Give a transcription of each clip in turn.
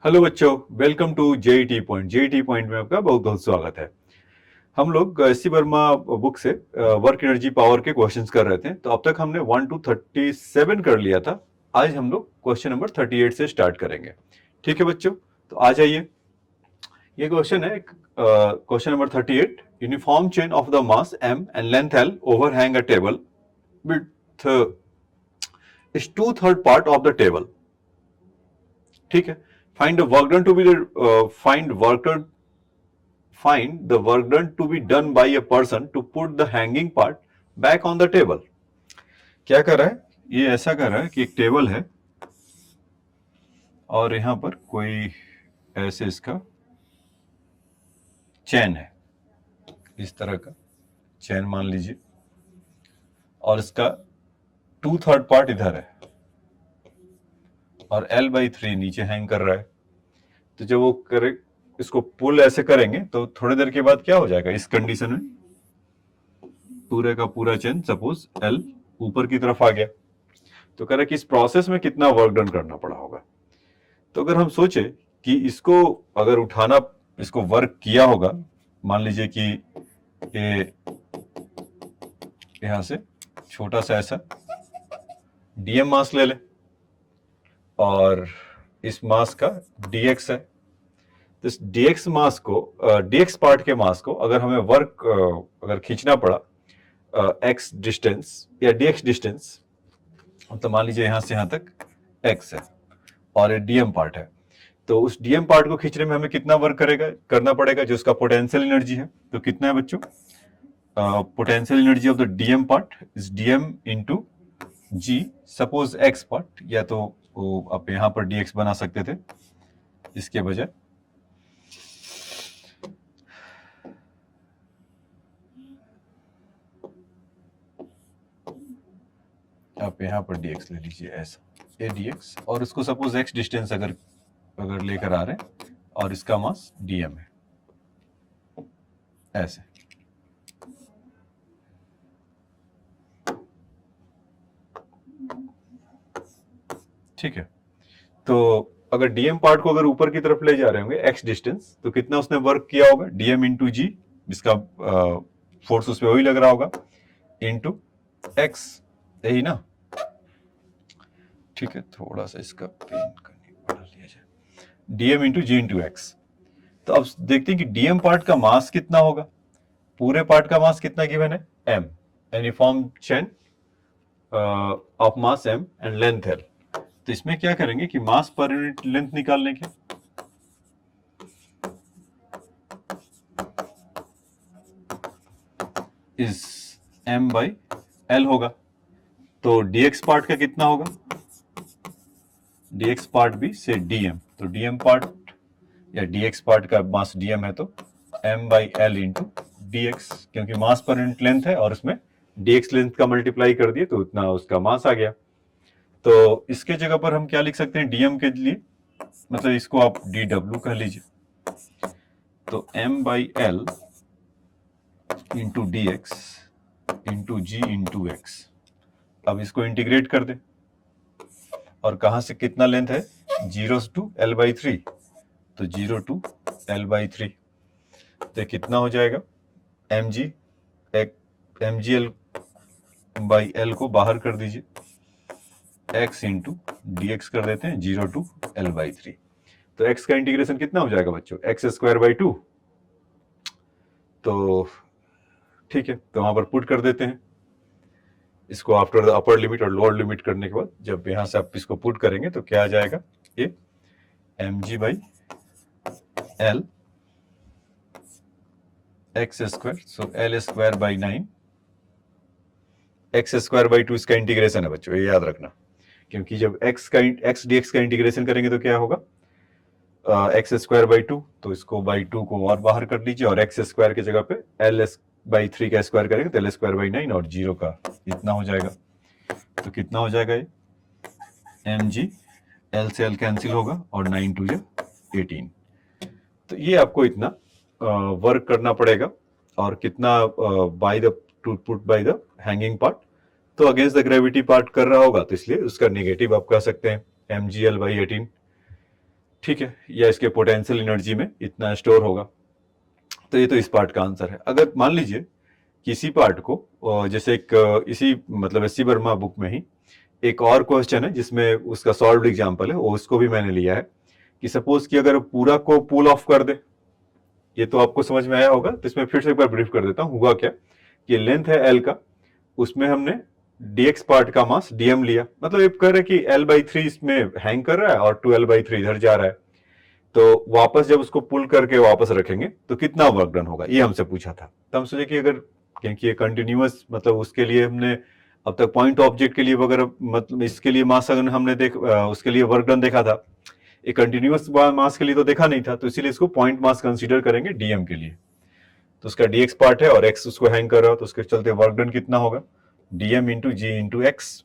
Hello बच्चों, welcome to JET point. JET point में आपका बहुत बहुत स्वागत है। हम लोग एस.सी. वर्मा बुक से वर्क एनर्जी पावर के क्वेश्चंस कर रहे थे। तो अब तक हमने 1 to 37 कर लिया था। आज हम लोग क्वेश्चन नंबर 38 से स्टार्ट करेंगे। ठीक है बच्चों, तो आ जाइए। ये क्वेश्चन है question number 38। Uniform chain of the mass m and length l overhang a table with is 2/3 part of the table. ठीक है। Find the work done to be find the work done to be done by a person to put the hanging part back on the table। क्या कर रहा है? ये ऐसा कर रहा है कि एक टेबल है और यहां पर कोई ऐसे इसका चैन है, इस तरह का चैन मान लीजिए, और इसका 2/3 पार्ट इधर है और L/3 नीचे हैंग कर रहा है। तो जब वो करे, इसको पुल ऐसे करेंगे तो थोड़ी देर के बाद क्या हो जाएगा? इस कंडीशन में पूरे का पूरा चेन सपोज L ऊपर की तरफ आ गया। तो कह रहा है कि इस प्रोसेस में कितना वर्क डन करना पड़ा होगा। तो अगर हम सोचे कि इसको अगर उठाना, इसको वर्क किया होगा, मान लीजिए कि ये यहां से छोटा सा ऐसा डीएम मास ले ले और इस मास का डीएक्स है। तो इस डीएक्स मास को, डीएक्स पार्ट के मास को अगर हमें वर्क अगर खींचना पड़ा एक्स डिस्टेंस या डीएक्स डिस्टेंस, तो मान लीजिए यहां से यहां तक एक्स है और ये डीएम पार्ट है। तो उस डीएम पार्ट को खींचने में हमें कितना वर्क करना पड़ेगा, जो उसका पोटेंशियल एनर्जी है। तो कितना है बच्चों? Potential energy of the dm part is dm into g, suppose x part, या तो आप यहां पर डीएक्स बना सकते थे इसके बजाय। आप यहां पर डीएक्स ले लीजिए, ऐसा ए डीएक्स, और इसको सपोज एक्स डिस्टेंस अगर लेकर आ रहे हैं और इसका मास डीएम है, ऐसे। ठीक है। तो अगर डीएम पार्ट को अगर ऊपर की तरफ ले जा रहे होंगे एक्स डिस्टेंस, तो कितना उसने वर्क किया होगा? डीएम इंटू जी, जिसका फोर्स उस पर वही लग रहा होगा, इंटू एक्स, यही ना? ठीक है, थोड़ा सा इसका पेन बढ़ा लिया जाए। DM into g into x. तो अब देखते हैं कि डीएम पार्ट का मास कितना होगा। पूरे पार्ट का मास कितना गिवन है? M, uniform chain of mass m and length l. तो इसमें क्या करेंगे कि मास पर यूनिट लेंथ निकालने के, इस m बाई एल होगा। तो dx पार्ट का कितना होगा? dx पार्ट भी से dm, तो dm पार्ट या dx पार्ट का मास dm है, तो m by l into dx, क्योंकि मास पर यूनिट लेंथ है और उसमें dx लेंथ का मल्टीप्लाई कर दिए तो उतना उसका मास आ गया। तो इसके जगह पर हम क्या लिख सकते हैं dm के लिए? मतलब इसको आप dw कह लीजिए। तो m by l into d x into g into x. अब इसको इंटीग्रेट कर दे, और कहां से कितना लेंथ है? 0 टू L/3, तो 0 टू L/3। तो कितना हो जाएगा? M g l by l को बाहर कर दीजिए, एक्स इंटू डी एक्स कर देते हैं 0 टू L/3। तो एक्स का इंटीग्रेशन कितना हो जाएगा बच्चों? X square by 2। तो ठीक है, तो वहां पर पुट कर देते हैं इसको। आफ्टर द अपर लिमिट और लोअर लिमिट करने के बाद जब यहां से आप इसको पुट करेंगे तो क्या आ जाएगा? ये m ji by l x square, so l square by 9, x square by 2 इसका इंटीग्रेशन है बच्चों, ये याद रखना। क्योंकि जब एक्स डीएक्स का इंटीग्रेशन करेंगे तो क्या होगा? एक्स स्क्वायर बाई 2, तो इसको बाई 2 को और बाहर कर लीजिए, और एक्स स्क्वायर की जगह पे एल बाई 3 का स्क्वायर करेंगे तो एल स्क्वायर बाई 9, और 0 का इतना हो जाएगा। तो कितना हो जाएगा? ये एम जी, एल से एल कैंसिल होगा और 9 टू 18। तो ये आपको इतना वर्क करना पड़ेगा, और कितना by the two put by the hanging part. तो अगेंस्ट द ग्रेविटी पार्ट कर रहा होगा, तो इसलिए उसका नेगेटिव आप कह सकते हैं mgl/18। ठीक है, या इसके पोटेंशियल एनर्जी में इतना स्टोर होगा। तो ये तो इस पार्ट का आंसर है। अगर मान लीजिए किसी पार्ट को जैसे एक इसी मतलब एस सी वर्मा बुक में ही एक और क्वेश्चन है जिसमें उसका सॉल्व्ड एग्जांपल है, वो उसको भी मैंने लिया है कि सपोज कि अगर पूरा को पुल ऑफ कर दे, ये तो आपको समझ में आया होगा, तो इसमें फिर से एक बार ब्रीफ कर देता हूं। हुआ क्या कि लेंथ है एल का, उसमें हमने dx पार्ट का मास dm लिया, मतलब ये कह रहे कि l/3 इसमें हैंग कर रहा है और 2l/3 इधर जा रहा है, तो वापस जब उसको पुल करके वापस रखेंगे तो कितना वर्क डन होगा, ये हमसे पूछा था। तो हम सोचे कि अगर, क्योंकि ये कंटिन्यूअस, मतलब उसके लिए हमने अब तक पॉइंट ऑब्जेक्ट के लिए वगैरह, मतलब इसके लिए मास अगर हमने उसके लिए वर्क डन देखा था, एक कंटिन्यूअस मास के लिए तो देखा नहीं था, तो इसीलिए इसको पॉइंट मास कंसीडर करेंगे डीएम के लिए। तो उसका dx पार्ट है और x उसको हैंग कर रहा हो, तो उसके चलते वर्क डन कितना होगा, dm into g into x.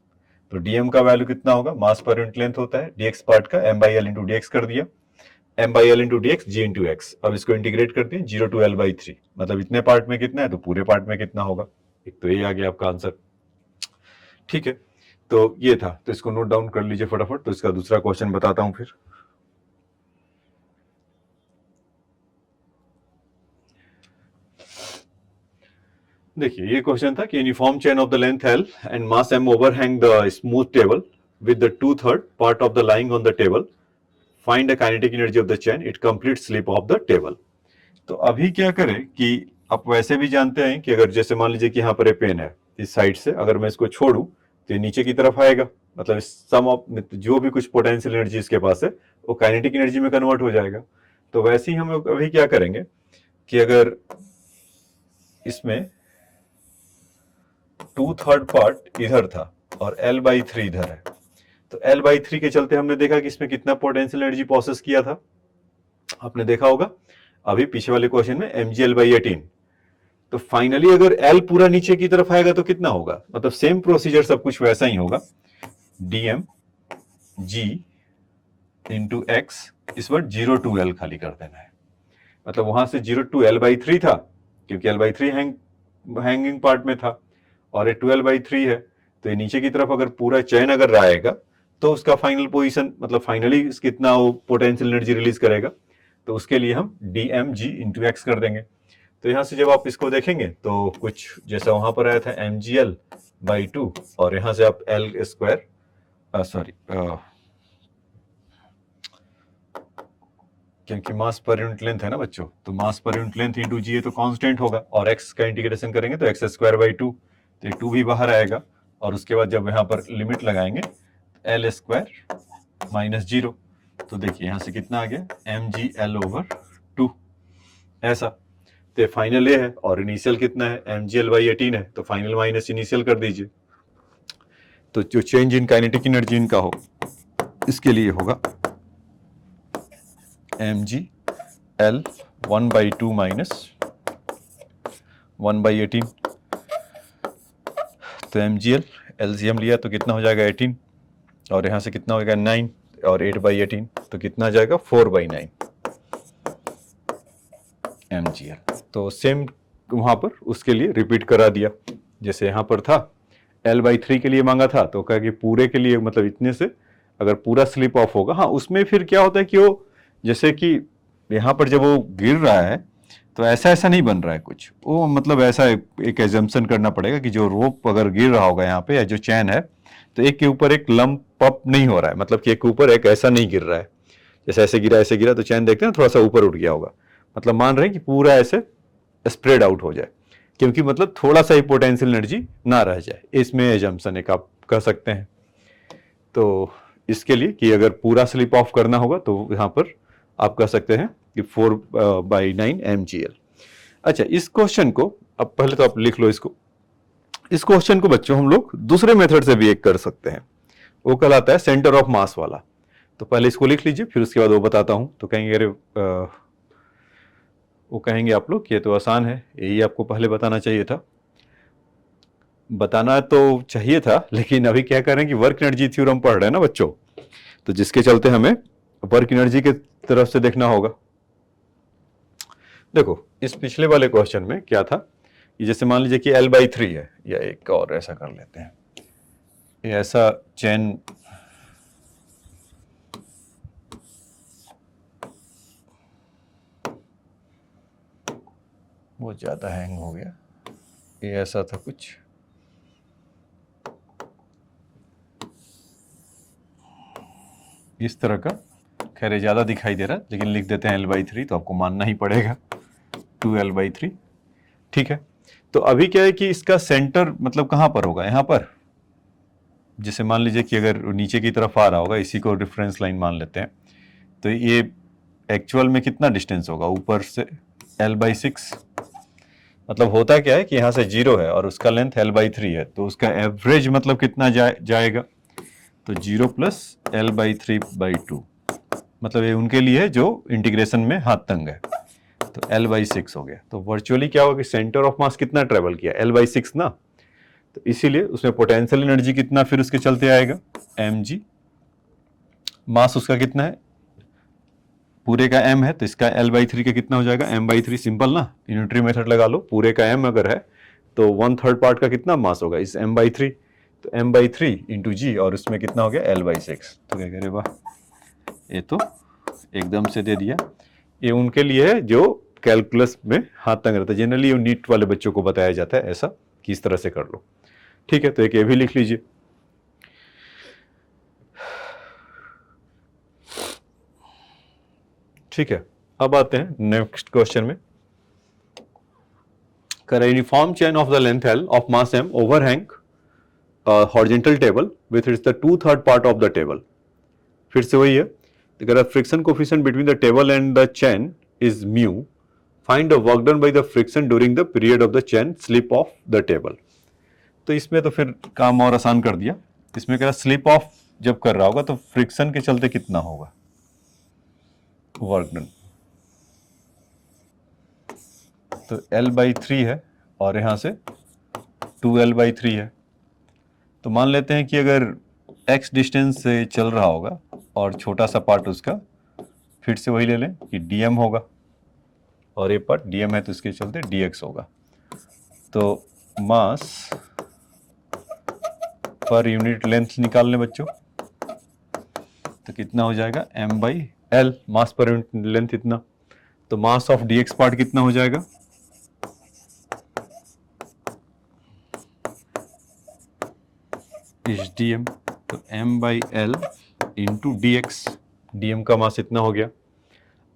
तो dm का वैल्यू कितना होगा, मास पर यूनिट लेंथ होता है, dx पार्ट का m/l इंटू dx कर दिया, m/l into dx g into x. अब इसको इंटीग्रेट करते हैं 0 टू l/3, मतलब इतने पार्ट में कितना है तो पूरे पार्ट में कितना होगा। एक तो ये आ गया आपका आंसर। ठीक है, तो ये था, तो इसको नोट डाउन कर लीजिए फटाफट। तो इसका दूसरा क्वेश्चन बताता हूं फिर। देखिए ये क्वेश्चन था कि uniform chain of the length l and mass m overhang the smooth table with the 2/3 part of the lying on the table, find the kinetic energy of the chain, it complete slip of the table. तो अभी क्या करें कि आप वैसे भी जानते हैं कि अगर जैसे मान लीजिए कि यहाँ पर पेन है, इस साइड से अगर मैं इसको छोड़ू तो ये नीचे की तरफ आएगा, मतलब सम ऑफ जो भी कुछ पोटेंशियल एनर्जी इसके पास है वो काइनेटिक एनर्जी में कन्वर्ट हो जाएगा। तो वैसे ही हम लोग अभी क्या करेंगे कि अगर इसमें 2/3 पार्ट इधर था और l/3 इधर है, तो l/3 के चलते हमने देखा कि इसमें कितना पोटेंशियल एनर्जी प्रोसेस किया था, आपने देखा होगा अभी पीछे वाले क्वेश्चन में mgl/18। तो फाइनली अगर l पूरा नीचे की तरफ आएगा तो कितना होगा, मतलब सेम प्रोसीजर सब कुछ वैसा ही होगा, dm g इंटू एक्स, इस बार 0 टू l खाली कर देना है, मतलब वहां से 0 टू l/3 था क्योंकि l/3 हैंगिंग पार्ट में था, और ये 12/3 है, तो ये नीचे की तरफ अगर पूरा चैन अगर आएगा तो उसका फाइनल पोजीशन, मतलब फाइनली कितना वो पोटेंशियल एनर्जी रिलीज करेगा, तो उसके लिए हम dmg इंटू एक्स कर देंगे। तो यहां से जब आप इसको देखेंगे तो कुछ जैसा वहां पर आया था mgl/2, और यहां से आप l स्क्वायर, सॉरी क्योंकि मास पर यूनिट लेंथ है ना बच्चों, तो मास पर यूनिट लेंथ इंटू जी तो कांस्टेंट होगा, और x का इंटीग्रेशन करेंगे तो x²/2, तो 2 भी बाहर आएगा, और उसके बाद जब यहाँ पर लिमिट लगाएंगे l² माइनस 0, तो देखिए यहाँ से कितना आ गया mgl/2, ऐसा। तो फाइनल ये है, और इनिशियल कितना है mgl/18 है, तो फाइनल माइनस इनिशियल कर दीजिए, तो जो चेंज इन काइनेटिक एनर्जी इनका हो इसके लिए होगा mgl 1/2 माइनस 1/18। तो mgl एलसीएम लिया तो कितना हो जाएगा 18, और यहाँ से कितना हो जाएगा 9, और 8/18 तो कितना आ जाएगा 4/9 mgl। तो सेम वहाँ पर उसके लिए रिपीट करा दिया, जैसे यहाँ पर था l/3 के लिए मांगा था, तो कहा कि पूरे के लिए मतलब इतने से अगर पूरा स्लिप ऑफ होगा, हाँ उसमें फिर क्या होता है कि वो जैसे कि यहाँ पर जब वो गिर रहा है तो ऐसा ऐसा नहीं बन रहा है कुछ, वो मतलब ऐसा एक एजम्पशन करना पड़ेगा कि जो रोप अगर गिर रहा होगा यहाँ पे, या जो चैन है, तो एक के ऊपर एक लंप अप नहीं हो रहा है, मतलब कि एक के ऊपर एक ऐसा नहीं गिर रहा है, जैसे ऐसे गिरा तो चैन देखते हैं थोड़ा सा ऊपर उठ गया होगा, मतलब मान रहे हैं कि पूरा ऐसे स्प्रेड आउट हो जाए, क्योंकि मतलब थोड़ा सा ही पोटेंशियल एनर्जी ना रह जाए, इसमें एजम्पशन एक आप कह सकते हैं। तो इसके लिए कि अगर पूरा स्लिप ऑफ करना होगा तो यहाँ पर आप कह सकते हैं कि 4/9 mgl। अच्छा, इस क्वेश्चन को अब पहले तो आप लिख लो इसको, इस क्वेश्चन को बच्चों हम लोग दूसरे मेथड से भी एक कर सकते हैं, वो कहलाता है सेंटर ऑफ मास वाला। तो पहले इसको लिख लीजिए, फिर उसके बाद वो बताता हूं, तो कहेंगे अरे वो कहेंगे आप लोग ये तो आसान है, यही आपको पहले बताना चाहिए था। बताना तो चाहिए था, लेकिन अभी क्या करें कि वर्क एनर्जी थ्योरम पढ़ रहे हैं ना बच्चों, तो जिसके चलते हमें वर्क एनर्जी के तरफ से देखना होगा। देखो इस पिछले वाले क्वेश्चन में क्या था कि जैसे मान लीजिए कि l/3 है, या एक और ऐसा कर लेते हैं, ये ऐसा चेन वो ज़्यादा हैंग हो गया, ये ऐसा था कुछ। इस तरह का, खैर ज़्यादा दिखाई दे रहा है लेकिन लिख देते हैं L/3, तो आपको मानना ही पड़ेगा 2L/3। ठीक है, तो अभी क्या है कि इसका सेंटर मतलब कहाँ पर होगा, यहाँ पर। जैसे मान लीजिए कि अगर नीचे की तरफ आ रहा होगा, इसी को रेफरेंस लाइन मान लेते हैं, तो ये एक्चुअल में कितना डिस्टेंस होगा ऊपर से, L/6। मतलब होता क्या है कि यहाँ से 0 है और उसका लेंथ L/3 है, तो उसका एवरेज मतलब कितना जाएगा, तो 0 + L/3/2, मतलब ये उनके लिए जो इंटीग्रेशन में हाथ तंग है, तो L/6 हो गया। तो वर्चुअली क्या होगा कि सेंटर ऑफ मास कितना ट्रेवल किया, L/6 ना, तो इसीलिए उसमें पोटेंशियल एनर्जी कितना फिर उसके चलते आएगा, mg। मास उसका कितना है, पूरे का m है, तो इसका L/3 का कितना हो जाएगा, m/3। सिंपल ना, यूनिटरी मेथड लगा लो, पूरे का m अगर है तो 1/3 पार्ट का कितना मास होगा इस m/3, तो m/3 इंटू जी, और उसमें कितना हो गया L/6। तो क्या कह रहे, वाह, ये तो एकदम से दे दिया। ये उनके लिए है जो कैलकुलस में हाथ तंग रहता है, जनरली ये नीट वाले बच्चों को बताया जाता है ऐसा कि इस तरह से कर लो। ठीक है, तो एक ये भी लिख लीजिए। ठीक है, अब आते हैं नेक्स्ट क्वेश्चन में। कर uniform chain of the length L of mass m overhang horizontal table with its the 2/3 part of the table. फिर से वही है, अगर friction coefficient between the table and the chain is mu, find the work done by the friction during the period of the chain slip of the table. तो इसमें तो फिर काम और आसान कर दिया। इसमें कह रहा स्लिप ऑफ जब कर रहा होगा तो फ्रिक्शन के चलते कितना होगा वर्क डन, तो L/3 है और यहाँ से 2L/3 है। तो मान लेते हैं कि अगर x डिस्टेंस से चल रहा होगा और छोटा सा पार्ट उसका, फिर से वही ले लें कि dm होगा, और ये पार्ट dm है तो इसके चलते dx होगा। तो मास पर यूनिट लेंथ निकाल लें बच्चों, तो कितना हो जाएगा m/l, मास पर यूनिट लेंथ इतना। तो मास ऑफ dx पार्ट कितना हो जाएगा, इस dm, तो m/l इंटू dx, dm का मास इतना हो गया।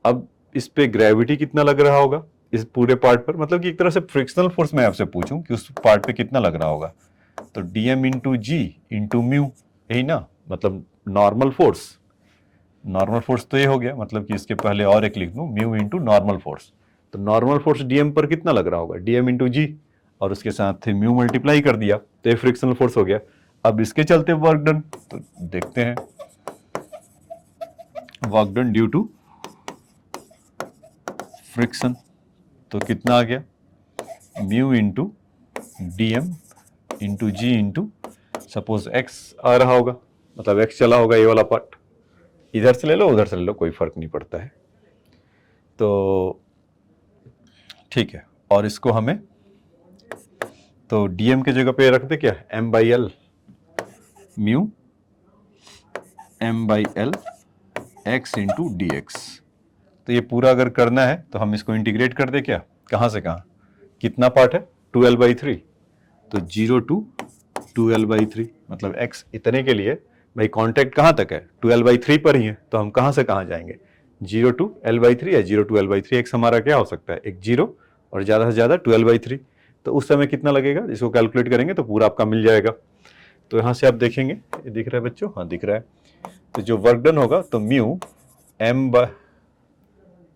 अब इस पे ग्रेविटी कितना लग रहा होगा इस पूरे पार्ट पर, मतलब कि एक तरह से फ्रिक्शनल फोर्स मैं आपसे पूछूं कि उस पार्ट पे कितना लग रहा होगा, तो dm into g into mu, यही ना, मतलब नॉर्मल फोर्स। नॉर्मल फोर्स तो ये हो गया, मतलब कि इसके पहले और एक लिख दूं, म्यू इंटू नॉर्मल फोर्स। तो नॉर्मल फोर्स dm पर कितना लग रहा होगा, dm इंटू जी, और उसके साथ म्यू मल्टीप्लाई कर दिया, तो ये फ्रिक्शनल फोर्स हो गया। अब इसके चलते वर्क डन, तो देखते हैं work done due to friction, तो कितना आ गया, mu into dm into g into, suppose x आ रहा होगा, मतलब x चला होगा ये वाला पार्ट, इधर से ले लो उधर से ले लो कोई फर्क नहीं पड़ता है। तो ठीक है, और इसको हमें तो dm के जगह पे रख दे क्या, m/l mu m/l x into dx। तो ये पूरा अगर करना है तो हम इसको इंटीग्रेट कर दे क्या, कहाँ से कहाँ, कितना पार्ट है 2L/3, तो 0 to 2L/3, मतलब x इतने के लिए भाई कांटेक्ट कहाँ तक है 2L/3 पर ही है, तो हम कहाँ से कहाँ जाएंगे 0 to L/3 या 0 to L/3, x हमारा क्या हो सकता है, एक 0 और ज़्यादा से ज़्यादा 2L/3। तो उस समय कितना लगेगा, इसको कैलकुलेट करेंगे तो पूरा आपका मिल जाएगा। तो यहाँ से आप देखेंगे, ये दिख रहा है बच्चों, हाँ दिख रहा है। तो जो वर्क डन होगा तो म्यू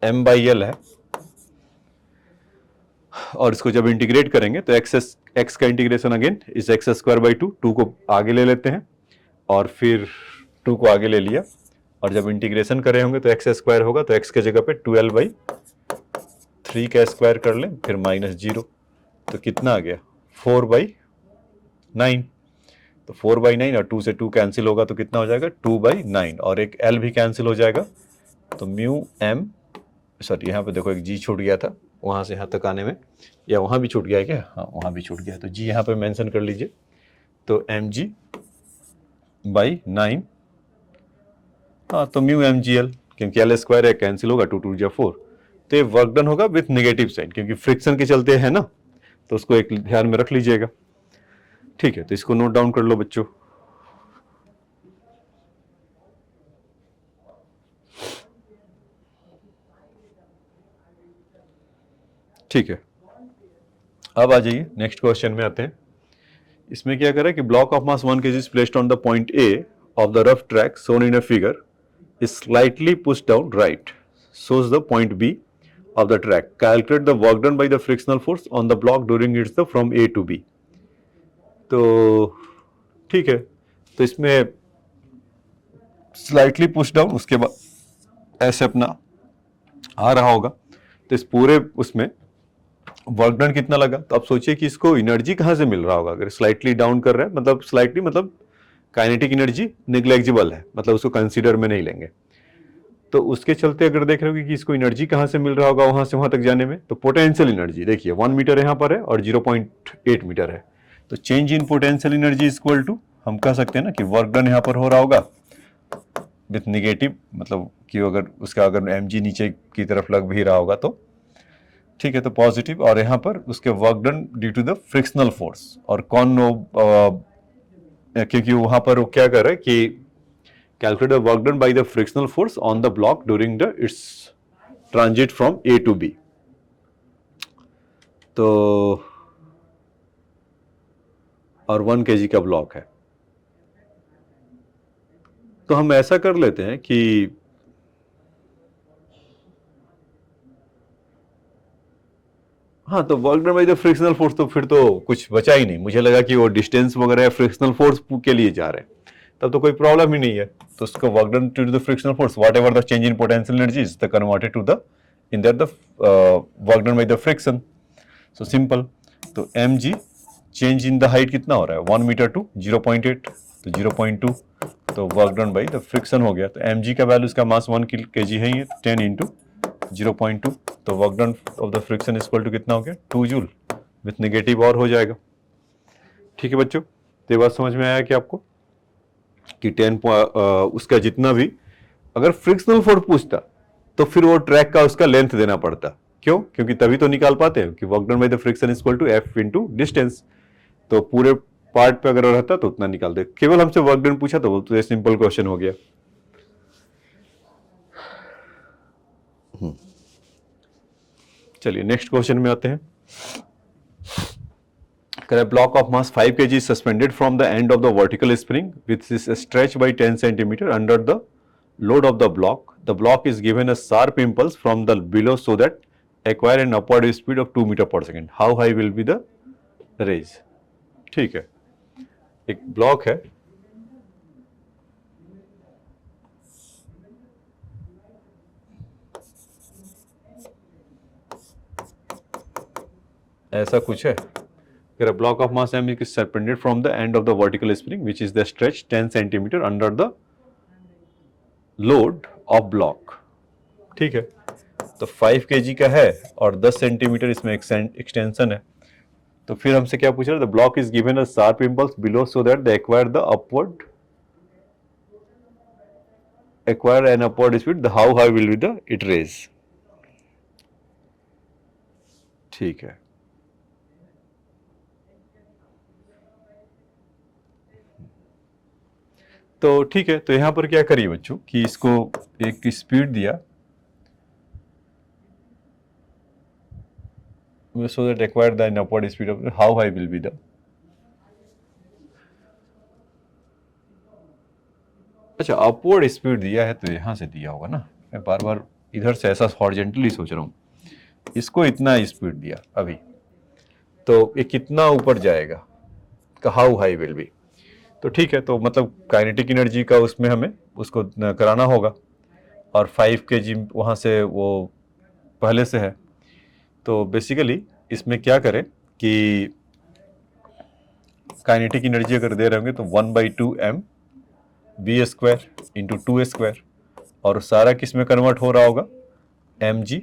m/l है, और इसको जब इंटीग्रेट करेंगे तो x का इंटीग्रेशन अगेन इस x²/2, 2 को आगे ले लेते हैं और फिर 2 को आगे ले लिया, और जब इंटीग्रेशन करे होंगे तो x² होगा, तो x के जगह पे 2L/3 का स्क्वायर कर लें, फिर -0, तो कितना आ गया 4/9। तो 4/9 और 2 से 2 कैंसिल होगा तो कितना हो जाएगा 2/9, और एक L भी कैंसिल हो जाएगा, तो म्यू m, सॉरी यहाँ पे देखो एक जी छूट गया था वहाँ से यहाँ तक आने में, या वहाँ भी छूट गया है क्या, हाँ वहाँ भी छूट गया है, तो जी यहाँ पे मेंशन कर लीजिए, तो mg/9, हाँ तो म्यू mgl, क्योंकि L² है कैंसिल होगा, 2 2 4, तो ये वर्क डन होगा विथ नेगेटिव साइन, क्योंकि फ्रिक्शन के चलते है ना, तो उसको एक ध्यान में रख लीजिएगा। ठीक है, तो इसको नोट डाउन कर लो बच्चों। ठीक है, अब आ जाइए नेक्स्ट क्वेश्चन में आते हैं। इसमें क्या कर रहा है कि block of mass 1 kg is placed on the point A of the rough track shown in a figure is slightly push down right shows the point B of the track. Calculate the work done by the frictional force on the block during its the from A to B. तो ठीक है, तो इसमें slightly push down, उसके बाद ऐसे अपना आ रहा होगा, तो इस पूरे उसमें वर्क डन कितना लगा। तो आप सोचिए कि इसको एनर्जी कहाँ से मिल रहा होगा। अगर स्लाइटली डाउन कर रहा है, मतलब स्लाइटली मतलब काइनेटिक एनर्जी नेग्लेजिबल है, मतलब उसको कंसीडर में नहीं लेंगे। तो उसके चलते अगर देख रहे हो कि इसको एनर्जी कहाँ से मिल रहा होगा वहां से वहां तक जाने में, तो पोटेंशियल एनर्जी देखिए 1 मीटर यहाँ पर है और 0.8 मीटर है, तो change in potential energy is equal to, हम कह सकते हैं ना कि वर्क डन यहाँ पर हो रहा होगा विथ निगेटिव, मतलब कि अगर उसका अगर mg नीचे की तरफ लग भी रहा होगा तो ठीक है, तो पॉजिटिव, और यहाँ पर उसके work done due to the frictional force. और कौन क्योंकि वहां पर वो क्या कर रहा है कि calculate the work done by the frictional force on the block during the its transit from A to B. तो और 1 kg का ब्लॉक है, तो हम ऐसा कर लेते हैं कि हाँ, तो work done by the frictional force, तो फिर तो कुछ बचा ही नहीं। मुझे लगा कि वो डिस्टेंस वगैरह फ्रिक्शनल फोर्स के लिए जा रहे हैं, तब तो कोई प्रॉब्लम ही नहीं है। तो उसको work done to the frictional force whatever the change in potential energy is the converted to the in that the work done by the friction. So simple, तो mg change in the height कितना हो रहा है 1 metre to 0.8, तो 0.2, तो work done by the friction हो गया। तो mg का वैल्यू इसका मास 1 kg है, ये 10 इंटू 0.2, तो work done of the friction is equal to कितना हो गया 2 जूल विथ नेगेटिव और हो जाएगा। ठीक है बच्चों, तो ये बात समझ में आया कि आपको कि 10 उसका जितना भी अगर फ्रिक्शनल फोर्स पूछता तो फिर वो ट्रैक का उसका लेंथ देना पड़ता। क्यों? क्योंकि तभी तो निकाल पाते हैं कि work done by the friction is equal to f into distance. तो पूरे पार्ट पे अगर रहता तो उतना निकाल दे। केवल हमसे वर्क डन पूछा तो ये सिंपल क्वेश्चन हो गया। चलिए नेक्स्ट क्वेश्चन में आते हैं। A block of mass 5 kg is suspended from the end of the vertical spring which is stretched by 10 cm under the load of the block. The block is given a sharp impulse from the below so that acquire an upward speed of 2 meter per second. How high will be the raise? ठीक है, एक block है, ऐसा कुछ है। A block of mass m is suspended from the end of the vertical spring which is the stretch 10 cm under the load of block। ठीक है, तो 5 kg का है और 10 सेंटीमीटर इसमें एक्सटेंशन है। तो फिर हमसे क्या पूछ रहा है? The block is given a sharp impulse below so that they acquire an upward speed. The how high will be the it raise? ठीक है, तो ठीक है, तो यहां पर क्या करिए बच्चों कि इसको एक स्पीड दिया so that acquire the upward speed of how high will be the, अच्छा अपवर्ड स्पीड दिया है तो यहां से दिया होगा ना। मैं बार बार इधर से ऐसा हॉरिजॉन्टली सोच रहा हूं, इसको इतना स्पीड दिया अभी, तो ये कितना ऊपर जाएगा, हाउ हाई विल बी। तो ठीक है, तो मतलब काइनेटिक एनर्जी का उसमें हमें उसको कराना होगा, और 5 kg वहाँ से वो पहले से है। तो बेसिकली इसमें क्या करें कि काइनेटिक एनर्जी अगर दे रहे होंगे तो 1/2 m v square into 2 square, और सारा किस में कन्वर्ट हो रहा होगा mg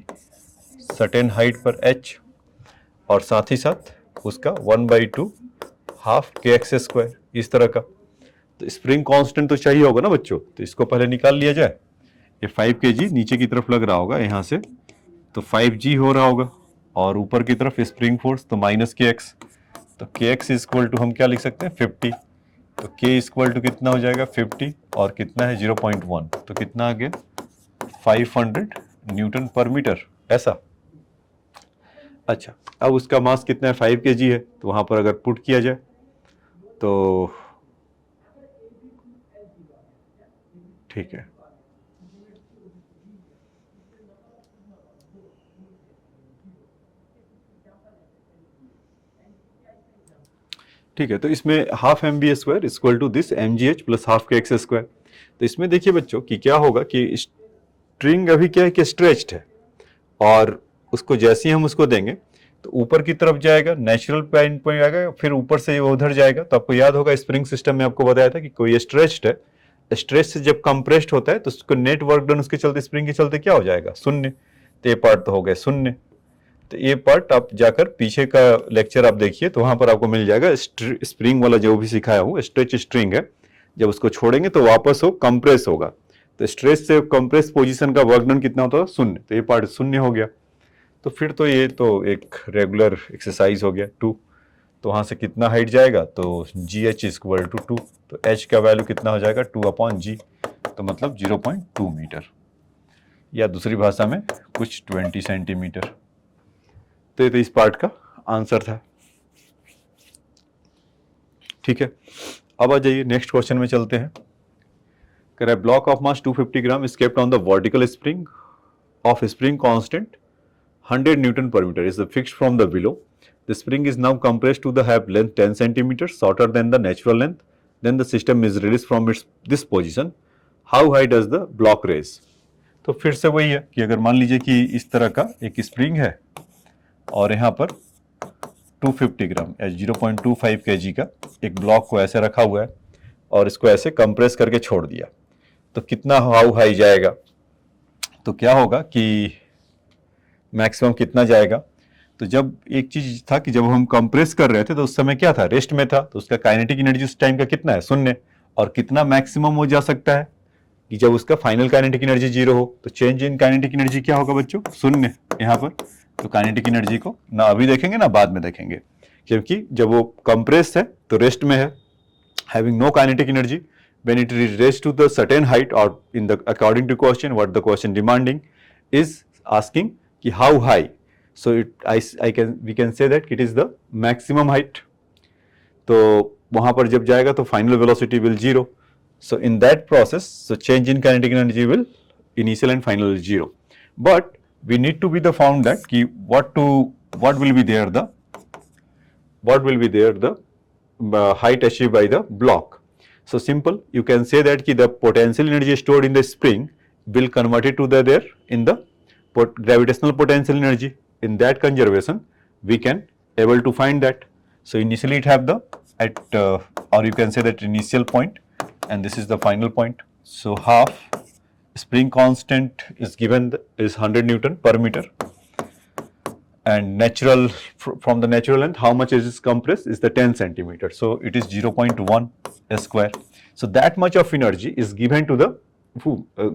सर्टेन हाइट पर h, और साथ ही साथ उसका 1/2 हाफ kx स्क्वायर इस तरह का। तो स्प्रिंग कांस्टेंट तो चाहिए होगा ना बच्चों, तो इसको पहले निकाल लिया जाए। ये 5 kg नीचे की तरफ लग रहा होगा यहाँ से तो 5G हो रहा होगा, और ऊपर की तरफ स्प्रिंग फोर्स तो -kx, तो kx इक्वल टू हम क्या लिख सकते हैं 50, तो k इक्वल टू कितना हो जाएगा 50 और कितना है 0.1, तो कितना आ गया 500 न्यूटन पर मीटर, ऐसा। अच्छा, अब उसका मास कितना है 5 kg है, तो वहां पर अगर पुट किया जाए तो ठीक है, ठीक है। तो इसमें half m b square equal to this m g h plus half के एक्स स्क्वायर। तो इसमें देखिए बच्चों कि क्या होगा कि स्ट्रिंग अभी क्या है कि स्ट्रेच्ड है, और उसको जैसे ही हम उसको देंगे तो ऊपर की तरफ जाएगा, नेचुरल पॉइंट पर आएगा, फिर ऊपर से वो उधर जाएगा। तो आपको याद होगा स्प्रिंग सिस्टम में आपको बताया था कि कोई स्ट्रेच्ड है, स्ट्रेच से जब कंप्रेस्ड होता है तो उसको नेट वर्क डन उसके चलते स्प्रिंग के चलते क्या हो जाएगा, शून्य। तो ये पार्ट तो हो गया शून्य। तो ये पार्ट आप जाकर पीछे का लेक्चर आप देखिए, तो वहां पर आपको मिल जाएगा स्प्रिंग वाला जो भी सिखाया हूँ, स्ट्रेच स्ट्रिंग है, जब उसको छोड़ेंगे तो वापस वो कंप्रेस होगा। तो स्ट्रेच से कंप्रेस पोजीशन का वर्क डन कितना होता है, शून्य। तो ये पार्ट शून्य हो गया। तो फिर तो ये तो एक रेगुलर एक्सरसाइज हो गया 2। तो वहां से कितना हाइट जाएगा, तो जी एच इक्वल टू 2, तो एच का वैल्यू कितना हो जाएगा 2/g, तो मतलब 0.2 मीटर, या दूसरी भाषा में कुछ 20 सेंटीमीटर। तो ये तो इस पार्ट का आंसर था। ठीक है, अब आ जाइए नेक्स्ट क्वेश्चन में चलते हैं। कह रहा है block of mass 250 gram is kept on the vertical spring of spring constant 100 Newton per meter is fixed from the below. The spring is now compressed to the have length 10 centimeters shorter than the natural length. Then the system is released from its this position. How high does the block raise? तो फिर से वही है कि अगर मान लीजिए कि इस तरह का एक स्प्रिंग है और यहाँ पर 250 ग्राम या 0.25 kg का एक ब्लॉक को ऐसे रखा हुआ है और इसको ऐसे कंप्रेस करके छोड़ दिया, तो कितना हाउ हाई जाएगा। तो क्या होगा कि मैक्सिमम कितना जाएगा। तो जब एक चीज था कि जब हम कंप्रेस कर रहे थे तो उस समय क्या था, रेस्ट में था, तो उसका काइनेटिक एनर्जी उस टाइम का कितना है, शून्य। और कितना मैक्सिमम हो जा सकता है कि जब उसका फाइनल काइनेटिक एनर्जी 0 हो, तो चेंज इन काइनेटिक एनर्जी क्या होगा बच्चों, शून्य यहाँ पर। तो काइनेटिक एनर्जी को ना अभी देखेंगे ना बाद में देखेंगे, क्योंकि जब वो कंप्रेस है तो रेस्ट में है, having no kinetic energy. When it is raised to the certain height, or in the according to question what the question demanding is asking कि how high, so we can say that it is the maximum height. तो वहां पर जब जाएगा तो final velocity will 0. So in that process, so change in kinetic energy will initial and final is 0. But we need to be the found that कि what will be there the height achieved by the block. So simple, you can say that ki the potential energy stored in the spring will convert it to there in the gravitational potential energy. In that conservation, we can able to find that. So initially it have the or you can say that initial point, and this is the final point. So half spring constant is given is 100 Newton per meter. And natural, from the natural length, how much is compressed is the 10 centimeter. So it is 0.1 square. So that much of energy is given to the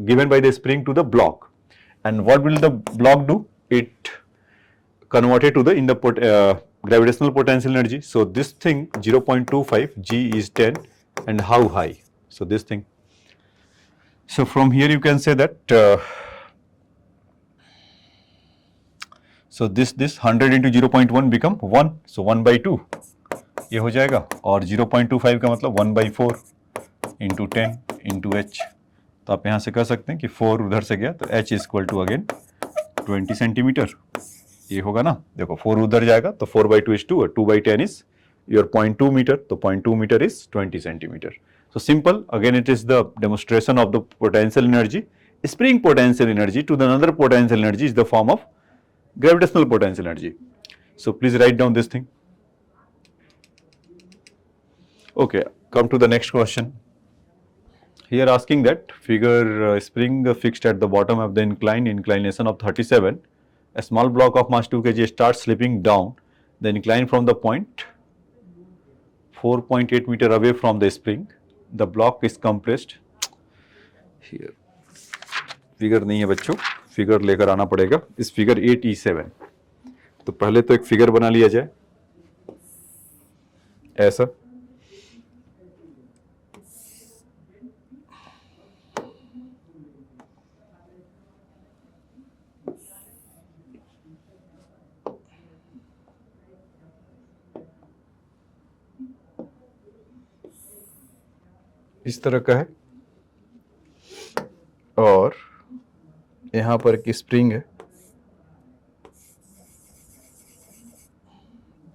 given by the spring to the block. And what will the block do? It converted to the in the gravitational potential energy. So this thing 0.25 G is 10, and how high? So this thing. So from here you can say that so this 100 into 0.1 become 1, so 1/2 ये हो जाएगा, और 0.25 का मतलब 1/4 into 10 into h। तो आप यहाँ से कह सकते हैं कि 4 उधर से गया तो h equal to again 20 centimetre, ये होगा ना। देखो 4 उधर जाएगा तो 4/2 is 2 और 2/10 is your 0.2 मीटर, तो 0.2 metre is 20 centimetre. So simple, again it is the demonstration of the potential energy. Spring potential energy to the another potential energy is the form of gravitational potential energy. So please write down this thing. Okay, come to the next question. Here asking that figure spring fixed at the bottom of the inclination of 37. A small block of mass 2 kg starts slipping down the incline from the point 4.8 meter away from the spring. The block is compressed. Here figure नहीं है बच्चों, figure लेकर आना पड़ेगा, इस figure 8E7। तो पहले तो एक फिगर बना लिया जाए ऐसा, इस तरह का है, और यहां पर एक स्प्रिंग है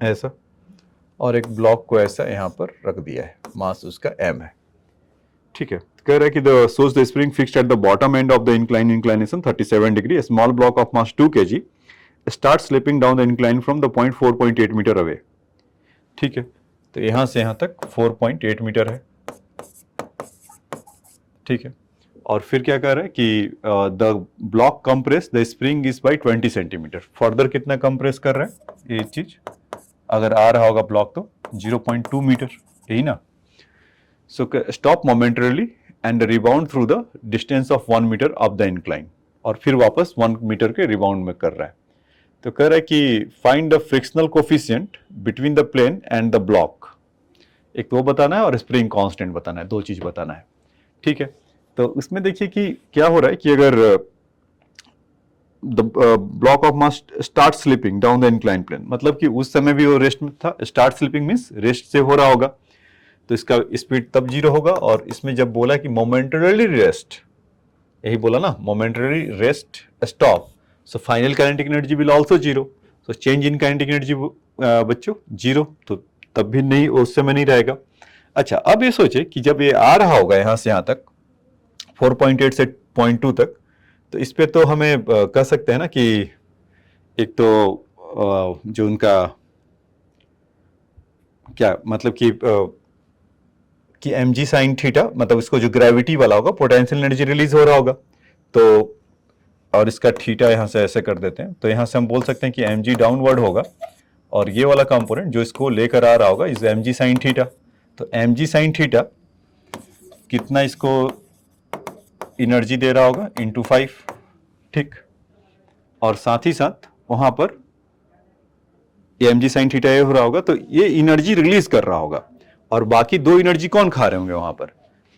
ऐसा, और एक ब्लॉक को ऐसा यहां पर रख दिया है, मास उसका m है। ठीक है, कह रहा है कि the source the spring fixed at the bottom and of the inclination 37 degree, a small block of mass 2 kg start slipping down the incline from the point 4.8 metre away। ठीक है, तो यहां से यहां तक 4.8 मीटर है। ठीक है, और फिर क्या कह रहा है कि the block compress the spring is by 20 centimetre. Further कितना कंप्रेस कर रहा है ये चीज, अगर आ रहा होगा ब्लॉक तो 0.2 मीटर, यही ना। So stop momentarily and rebound through the distance of 1 metre up the incline, और फिर वापस 1 मीटर के रिबाउंड में कर रहा है। तो कह रहा है कि find the frictional coefficient between the plane and the block. एक तो वो बताना है और स्प्रिंग कांस्टेंट बताना है, दो चीज बताना है। ठीक है, तो उसमें देखिए कि क्या हो रहा है कि अगर the block of mass start slipping down the incline plane, मतलब कि उस समय भी वो रेस्ट में था, स्टार्ट स्लिपिंग मींस रेस्ट से हो रहा होगा, तो इसका स्पीड तब 0 होगा। और इसमें जब बोला कि मोमेंटरली रेस्ट, यही बोला ना, momentarily rest stop, so final kinetic energy will also 0, so change in kinetic energy बच्चों 0, तो तब भी नहीं, उस समय नहीं रहेगा। अच्छा, अब ये सोचे कि जब ये आ रहा होगा यहां से यहां तक 4.8 से 0.2 तक, तो इस पे तो हमें कह सकते हैं ना कि एक तो जो उनका क्या मतलब कि mg साइन थीटा, मतलब इसको जो ग्रेविटी वाला होगा, पोटेंशियल एनर्जी रिलीज हो रहा होगा, तो और इसका थीटा यहां से ऐसे कर देते हैं, तो यहां से हम बोल सकते हैं कि mg डाउनवर्ड होगा, और ये वाला कंपोनेंट जो इसको लेकर आ रहा होगा इज mg साइन थीटा। तो mg साइन थीटा कितना इसको एनर्जी दे रहा होगा इंटू 5। ठीक, और साथ ही साथ वहां पर mg साइन थीटा ये हो रहा होगा, तो ये एनर्जी रिलीज कर रहा होगा। और बाकी दो एनर्जी कौन खा रहे होंगे वहां पर,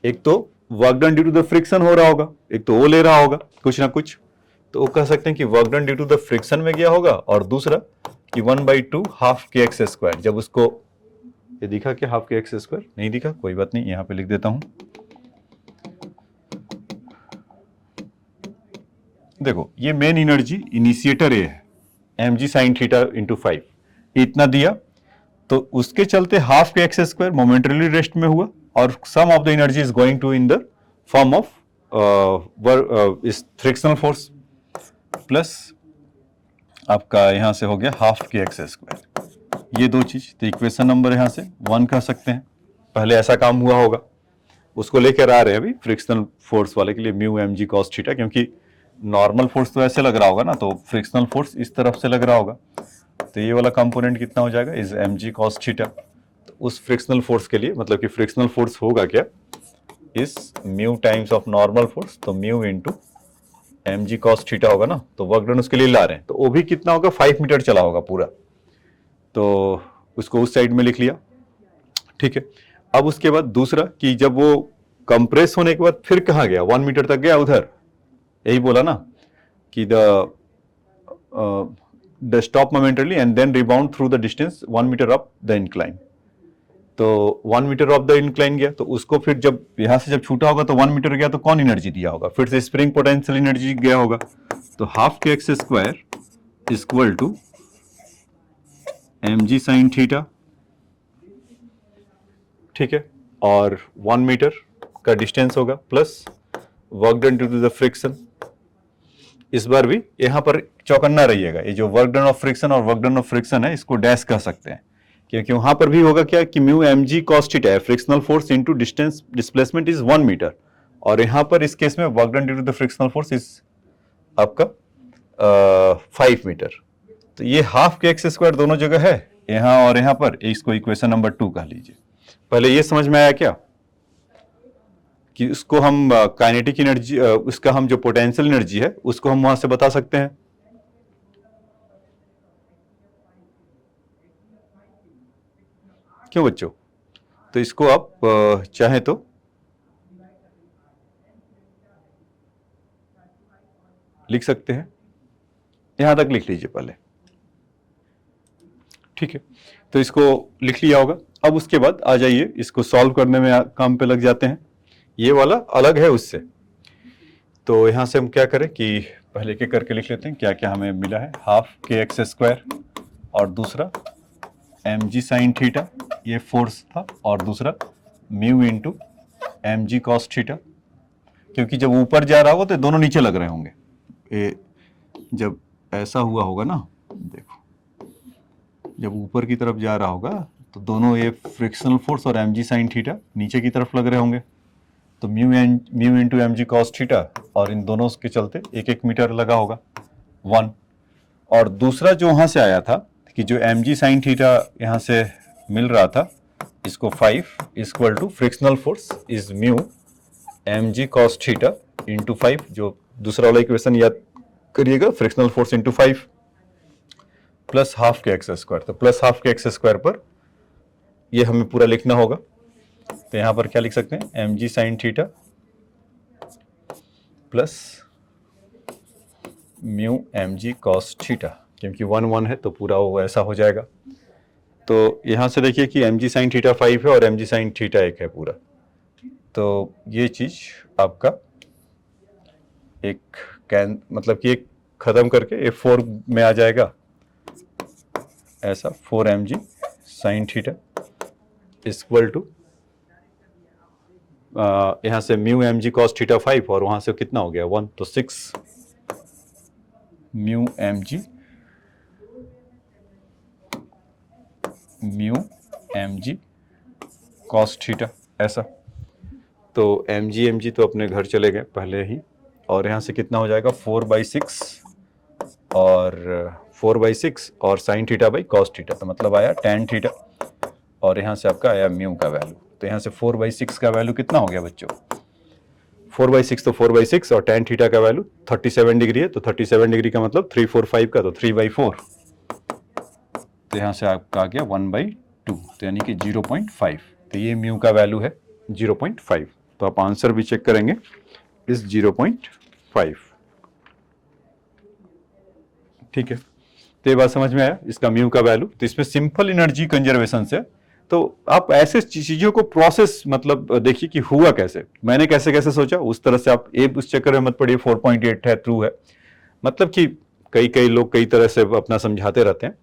एक तो work done due to the friction हो रहा होगा, एक तो वो ले रहा होगा कुछ ना कुछ, तो वो कह सकते हैं कि work done due to the friction में गया होगा, और दूसरा कि 1/2 हाफ के एक्स स्क्वायर। जब उसको ये दिखा क्या, हाफ के एक्स स्क्वायर नहीं दिखा, कोई बात नहीं, यहां पे लिख देता हूं। देखो ये मेन एनर्जी इनिशिएटर ए है, mg साइन थीटा इंटू 5, इतना दिया, तो उसके चलते हाफ के एक्स स्क्वायर मोमेंटरली रेस्ट में हुआ, और some of the energy is going to in the form of इस फ्रिक्शनल फोर्स, प्लस आपका यहां से हो गया हाफ के एक्स स्क्वायर, ये दो चीज। तो इक्वेशन नंबर यहां से 1 कह सकते हैं, पहले ऐसा काम हुआ होगा, उसको लेकर आ रहे हैं अभी फ्रिक्शनल फोर्स वाले के लिए म्यू mg cos थीटा, क्योंकि नॉर्मल फोर्स तो ऐसे लग रहा होगा ना, तो फ्रिक्शनल फोर्स इस तरफ से लग रहा होगा, तो ये वाला कंपोनेंट कितना हो जाएगा इज mg cos थीटा। तो उस फ्रिक्शनल फोर्स के लिए, मतलब कि फ्रिक्शनल फोर्स होगा क्या, इस mu times of normal force, तो mu into mg cos theta होगा ना, तो वर्क डन उसके लिए ला रहे हैं, तो वो भी कितना होगा 5 मीटर चला होगा पूरा, तो उसको उस साइड में लिख लिया। ठीक है, अब उसके बाद दूसरा कि जब वो कंप्रेस होने के बाद फिर कहाँ गया, 1 मीटर तक गया उधर, यही बोला ना कि the stop momentarily and then rebound through the distance 1 metre up the incline, तो 1 मीटर अप द इंक्लाइन गया, तो उसको फिर जब यहां से जब छूटा होगा तो 1 मीटर गया, तो कौन एनर्जी दिया होगा, फिर से स्प्रिंग पोटेंशियल एनर्जी गया होगा, तो हाफ के x square equal to mg sine theta. ठीक है, और 1 मीटर का डिस्टेंस होगा plus work done due to the friction. इस बार भी यहां पर चौकन्ना रहिएगा, ये जो वर्क डन ऑफ फ्रिक्शन और वर्क डन ऑफ फ्रिक्शन है, इसको डैश कह सकते हैं, क्योंकि वहां पर भी होगा क्या कि म्यू mg cos थीटा है, frictional force into distance displacement is 1 metre, और यहां पर इस केस में work done due to the frictional force is आपका 5 मीटर। तो ये हाफ के एक्स स्क्वायर दोनों जगह है, यहां और यहां पर, इसको इक्वेशन नंबर 2 कह लीजिए। पहले ये समझ में आया क्या कि उसको हम काइनेटिक एनर्जी, उसका हम जो पोटेंशियल एनर्जी है उसको हम वहां से बता सकते हैं। क्यों बच्चों? तो इसको आप चाहें तो लिख सकते हैं, यहां तक लिख लीजिए पहले, ठीक है। तो इसको लिख लिया होगा। अब उसके बाद आ जाइए, इसको सॉल्व करने में काम पे लग जाते हैं। ये वाला अलग है उससे, तो यहां से हम क्या करें कि पहले के करके लिख लेते हैं क्या क्या हमें मिला है। हाफ के एक्स स्क्वायर और दूसरा एम जी साइन थीटा, ये फोर्स था, और दूसरा mu into m g cos theta. क्योंकि जब ऊपर जा रहा होगा तो दोनों नीचे लग रहे होंगे। ये जब ऐसा हुआ होगा ना, देखो जब ऊपर की तरफ जा रहा होगा तो दोनों ये फ्रिक्शनल फोर्स और एम जी साइन थीटा नीचे की तरफ लग रहे होंगे। तो mu into m g cos theta, और इन दोनों के चलते एक एक मीटर लगा होगा 1। और दूसरा जो वहां से आया था कि जो एम जी साइन थीटा यहाँ से मिल रहा था, इसको 5 equal to frictional force is mu m g cos theta into 5, जो दूसरा वाला इक्वेशन याद करिएगा, frictional force into 5 plus half के एक्स स्क्वायर। तो प्लस हाफ के एक्स स्क्वायर पर ये हमें पूरा लिखना होगा। तो यहां पर क्या लिख सकते हैं, m g sine theta plus mu m g cos theta, क्योंकि 1 है तो पूरा वो ऐसा हो जाएगा। तो यहां से देखिए कि एम जी साइन थीटा 5 है और एम जी साइन थीटा 1 है पूरा। तो ये चीज आपका एक मतलब कि एक खत्म करके ये 4 में आ जाएगा, ऐसा 4 m g sine theta equal to यहाँ से mu m g cos theta 5 और वहां से कितना हो गया 1, तो 6 mu m g cos theta, ऐसा। तो एम जी तो अपने घर चले गए पहले ही, और यहाँ से कितना हो जाएगा 4/6 और 4/6 और sine theta by cos theta, तो मतलब आया tan थीटा, और यहाँ से आपका आया म्यू का वैल्यू। तो यहाँ से 4/6 का वैल्यू कितना हो गया बच्चों, 4/6 तो 4/6 और tan थीटा का वैल्यू 37 डिग्री है, तो 37 डिग्री का मतलब 3/4 का, तो 3/4। तो यहाँ से आपका आ गया 1/2, तो यानी कि 0.5। तो ये म्यू का वैल्यू है 0.5। तो आप आंसर भी चेक करेंगे इस 0.5, ठीक है। तो ये बात समझ में आया, इसका म्यू का वैल्यू। तो इसमें सिंपल एनर्जी कंजर्वेशन से तो आप ऐसे चीजों को प्रोसेस मतलब देखिए कि हुआ कैसे, मैंने कैसे कैसे सोचा उस तरह से आप उस चक्कर में मत पड़िए 4.8 है ट्रू है, मतलब कि कई लोग कई तरह से अपना समझाते रहते हैं।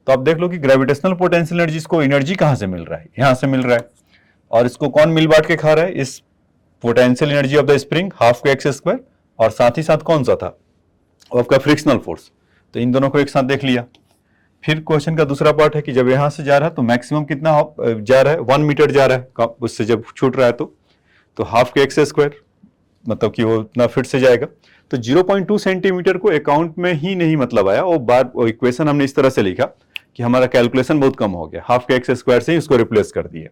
तो आप देख लो कि ग्रेविटेशनल पोटेंशियल एनर्जी को एनर्जी कहां से मिल रहा है, यहां से मिल रहा है, और इसको कौन मिल बांट के खा रहा है, इस potential energy of the spring half के एक्स स्क्वायर, और साथ ही साथ कौन सा था आपका फ्रिक्शनल फोर्स। तो इन दोनों को एक साथ देख लिया। फिर क्वेश्चन का दूसरा पार्ट है कि जब यहां से जा रहा है तो मैक्सिमम कितना जा रहा है, 1 मीटर जा रहा है, उससे जब छूट रहा है तो हाफ के एक्स स्क्वायर, मतलब कि वो उतना फिट से जाएगा। तो 0.2 सेंटीमीटर को अकाउंट में ही नहीं मतलब आया, वो इक्वेशन हमने इस तरह से लिखा कि हमारा कैलकुलेशन बहुत कम हो गया, हाफ के एक्स स्क्वायर से ही उसको रिप्लेस कर दिए।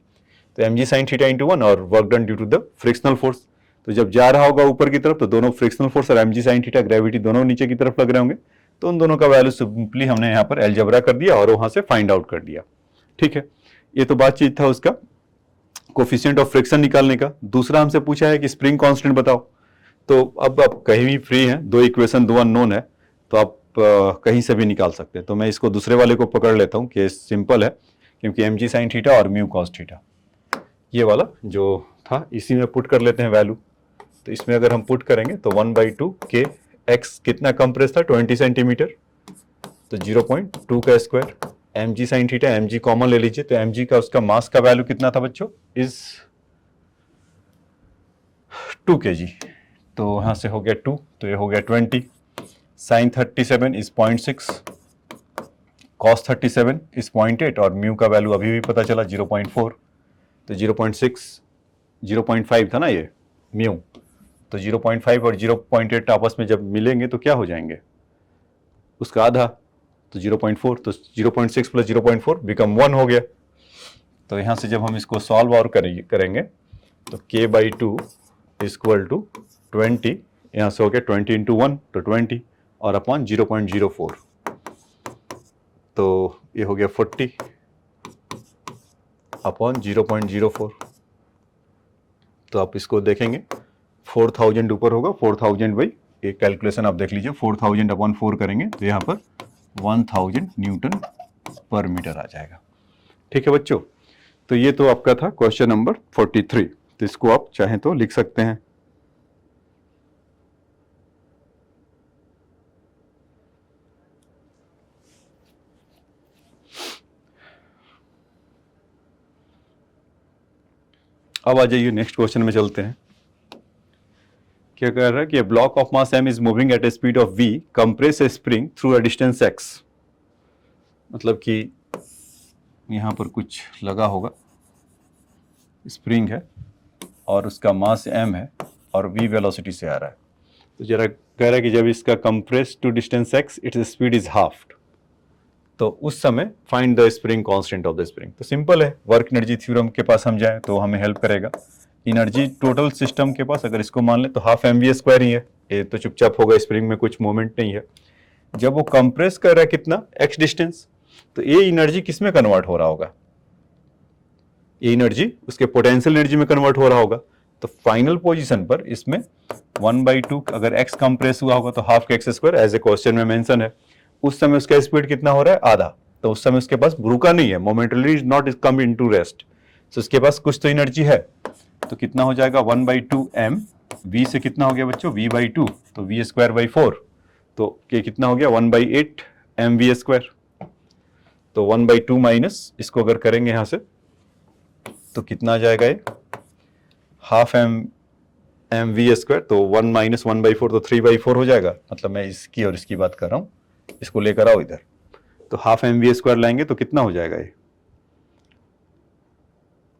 तो m g sine theta into 1 और work done due to the frictional force. तो जब जा रहा होगा ऊपर की तरफ तो दोनों फ्रिक्शनल फोर्स और m g sine theta gravity दोनों नीचे की तरफ लग रहे होंगे, तो उन दोनों का वैल्यू सिंपली हमने यहाँ पर एलजेब्रा कर दिया और वहां से फाइंड आउट कर दिया, ठीक है। ये तो बातचीत था उसका कोफिशिएंट ऑफ फ्रिक्शन निकालने का। दूसरा हमसे पूछा है कि स्प्रिंग कांस्टेंट बताओ। तो अब आप कहीं भी फ्री हैं, दो इक्वेशन दो अननोन है, तो आप कहीं से भी निकाल सकते हैं। तो मैं इसको दूसरे वाले को पकड़ लेता हूँ कि सिंपल है, क्योंकि एम जी साइन थीटा और म्यू कॉस थीटा ये वाला जो था इसी में पुट कर लेते हैं वैल्यू। तो इसमें अगर हम पुट करेंगे तो 1/2 के एक्स कितना कंप्रेस था 20 सेंटीमीटर, तो 0.2 का square, m g sine theta, m g common ले लीजिए, तो एम जी का उसका मास का वैल्यू कितना था बच्चों, इज 2 kg। तो यहां से हो गया 2, तो ये हो गया 20, साइन 37 इज 0.6, कॉस 37 इज 0.8, और म्यू का वैल्यू अभी भी पता चला 0.4। तो 0.6 0.5 था ना ये म्यू, तो 0.5 और 0.8 आपस में जब मिलेंगे तो क्या हो जाएंगे, उसका आधा, तो 0.4, तो 0.6 प्लस 0.4 बिकम 1 हो गया। तो यहाँ से जब हम इसको सॉल्व और करेंगे तो k/2 इक्वल टू 20, यहाँ से हो गया 20 इंटू 1 तो 20 और अपॉन 0.04, तो ये हो गया 40 अपॉन 0.04। तो आप इसको देखेंगे 4000 ऊपर होगा, 4000 बाई, एक कैलकुलेशन आप देख लीजिए, 4000 अपॉन 4 करेंगे तो यहाँ पर 1000 न्यूटन पर मीटर आ जाएगा। ठीक है बच्चों, तो ये तो आपका था क्वेश्चन नंबर 43। तो इसको आप चाहें तो लिख सकते हैं। अब आ जाइए नेक्स्ट क्वेश्चन में चलते हैं। क्या कह रहा है कि block of mass m is moving at A speed of v, compress A spring through a distance x। मतलब कि यहां पर कुछ लगा होगा, स्प्रिंग है और उसका मास m है और v वेलोसिटी से आ रहा है। तो जरा कह रहा है कि जब इसका compress to distance x its speed is halved, तो उस समय find the spring constant of the spring. तो सिंपल है, वर्क एनर्जी थ्योरम के पास हम जाएं तो हमें हेल्प करेगा। एनर्जी टोटल सिस्टम के पास अगर इसको मान ले तो हाफ mv² ही है, ये तो चुपचाप होगा, स्प्रिंग में कुछ मूवमेंट नहीं है। जब वो कंप्रेस कर रहा है कितना x डिस्टेंस, तो ये एनर्जी किस में कन्वर्ट हो रहा होगा, ये एनर्जी उसके पोटेंशियल एनर्जी में कन्वर्ट हो रहा होगा। तो फाइनल पोजीशन पर इसमें 1/2 अगर x कंप्रेस हुआ होगा तो हाफ के x² एज ए क्वेश्चन में मेंशन है। उस समय उसका स्पीड कितना हो रहा है, आधा, तो उस समय उसके पास रुका नहीं है, momentarily is not come into rest, तो उसके पास कुछ तो एनर्जी है। तो कितना हो जाएगा 1/2 m, v से कितना हो गया बच्चों, v/2, तो v²/4, तो ये कितना हो गया 1/8 mv²। तो 1/2 माइनस इसको अगर करेंगे यहां से तो कितना आ जाएगा, ये हाफ mv², तो 1 माइनस 1/4 तो 3/4 हो जाएगा। मतलब मैं इसकी और इसकी बात कर रहा हूं, इसको लेकर आओ इधर, तो हाफ mv² लाएंगे तो कितना हो जाएगा, ये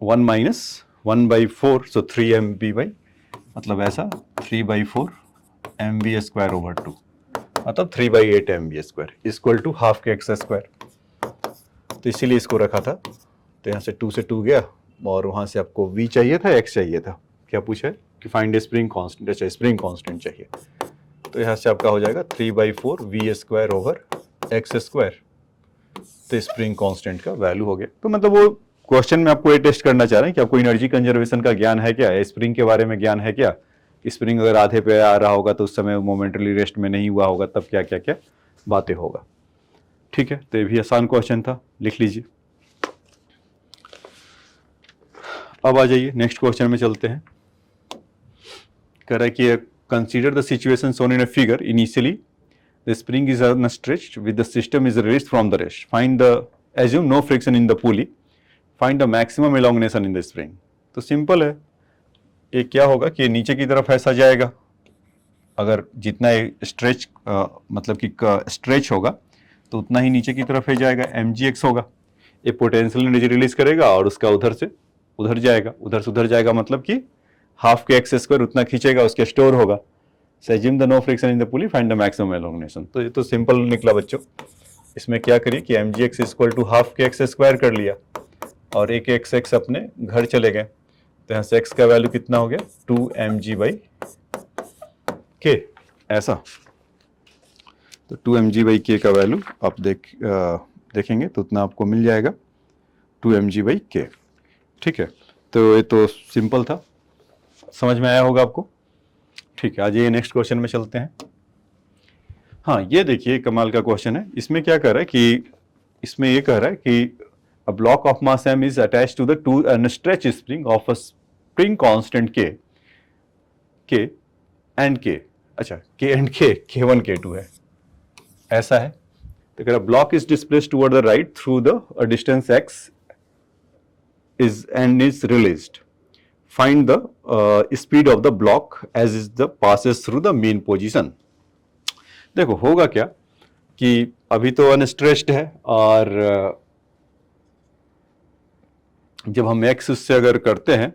1 माइनस 1/4, सो 3 mv, मतलब ऐसा 3/4 mv²/2, मतलब 3/8 mv² इक्वल टू हाफ के x²। तो इसीलिए इसको रखा था। तो यहाँ से 2 से 2 गया और वहाँ से आपको v चाहिए था, x चाहिए था, क्या पूछा है कि फाइंड ए स्प्रिंग कांस्टेंट, अच्छा स्प्रिंग कांस्टेंट चाहिए। तो यहाँ से आपका हो जाएगा 3/4 v²/x²। तो स्प्रिंग कांस्टेंट का वैल्यू हो गया। तो मतलब वो क्वेश्चन में आपको ये टेस्ट करना चाह रहे हैं कि आपको एनर्जी कंजर्वेशन का ज्ञान है क्या, स्प्रिंग के बारे में ज्ञान है क्या, स्प्रिंग अगर आधे पे आ रहा होगा तो उस समय मोमेंटली रेस्ट में नहीं हुआ होगा, तब क्या क्या क्या बातें होगा। ठीक है, तो ये भी आसान क्वेश्चन था, लिख लीजिए। अब आ जाइए नेक्स्ट क्वेश्चन में चलते हैं। कह रहा है कि consider the situation shown in a figure, initially the spring is unstretched with the system is released from the rest, find the, assume no friction in the pulley, find the maximum elongation in the spring। तो simple है, ये क्या होगा कि नीचे की तरफ ऐसा जाएगा, अगर जितना स्ट्रेच मतलब कि स्ट्रेच होगा तो उतना ही नीचे की तरफ ही जाएगा, mgx होगा। ये पोटेंशियल एनर्जी रिलीज करेगा और उसका उधर से उधर जाएगा, उधर से उधर जाएगा, मतलब कि हाफ के x² उतना खींचेगा, उसके स्टोर होगा। Assume the no friction in the pulley, find the maximum elongation। तो ये तो सिंपल निकला बच्चों। इसमें क्या करिए कि mgx इक्वल टू हाफ के x² कर लिया और एक x अपने घर चले गए, तो यहाँ से x का वैल्यू कितना हो गया 2mg/k, ऐसा। तो 2mg/k का वैल्यू आप देखेंगे तो उतना आपको मिल जाएगा 2mg/k। ठीक है, तो ये तो सिंपल था, समझ में आया होगा आपको। ठीक है, आज ये नेक्स्ट क्वेश्चन में चलते हैं। हाँ, ये देखिए कमाल का क्वेश्चन है। इसमें क्या कह रहा है कि इसमें ये कह रहा है कि a block of mass m is attached to the two unstretch spring of a spring constant k and k, अच्छा k and k, k1 k2 है, ऐसा है। तो कह रहा block is displaced toward the right through the distance x is and is released, find the speed of the block as is the passes through the mean position। देखो होगा क्या कि अभी तो अनस्ट्रेच्ड है और जब हम x उससे अगर करते हैं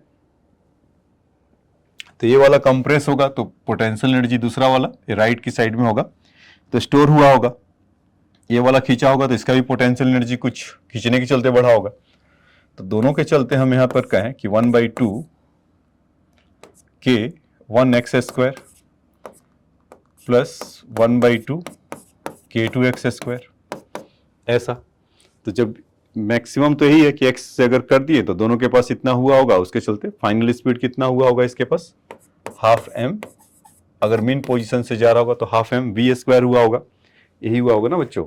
तो ये वाला कंप्रेस होगा, तो पोटेंशियल एनर्जी दूसरा वाला ये राइट की साइड में होगा तो स्टोर हुआ होगा, ये वाला खींचा होगा तो इसका भी पोटेंशियल एनर्जी कुछ खींचने के चलते बढ़ा होगा। तो दोनों के चलते हम यहाँ पर कहें कि 1/2 k 1x square plus 1/2 k2x square, ऐसा। तो जब मैक्सिमम तो यही है कि x से अगर कर दिए तो दोनों के पास इतना हुआ होगा, उसके चलते फाइनल स्पीड कितना हुआ होगा इसके पास, हाफ m। अगर मीन पोजीशन से जा रहा होगा तो हाफ m v स्क्वायर हुआ होगा, यही हुआ होगा ना बच्चों।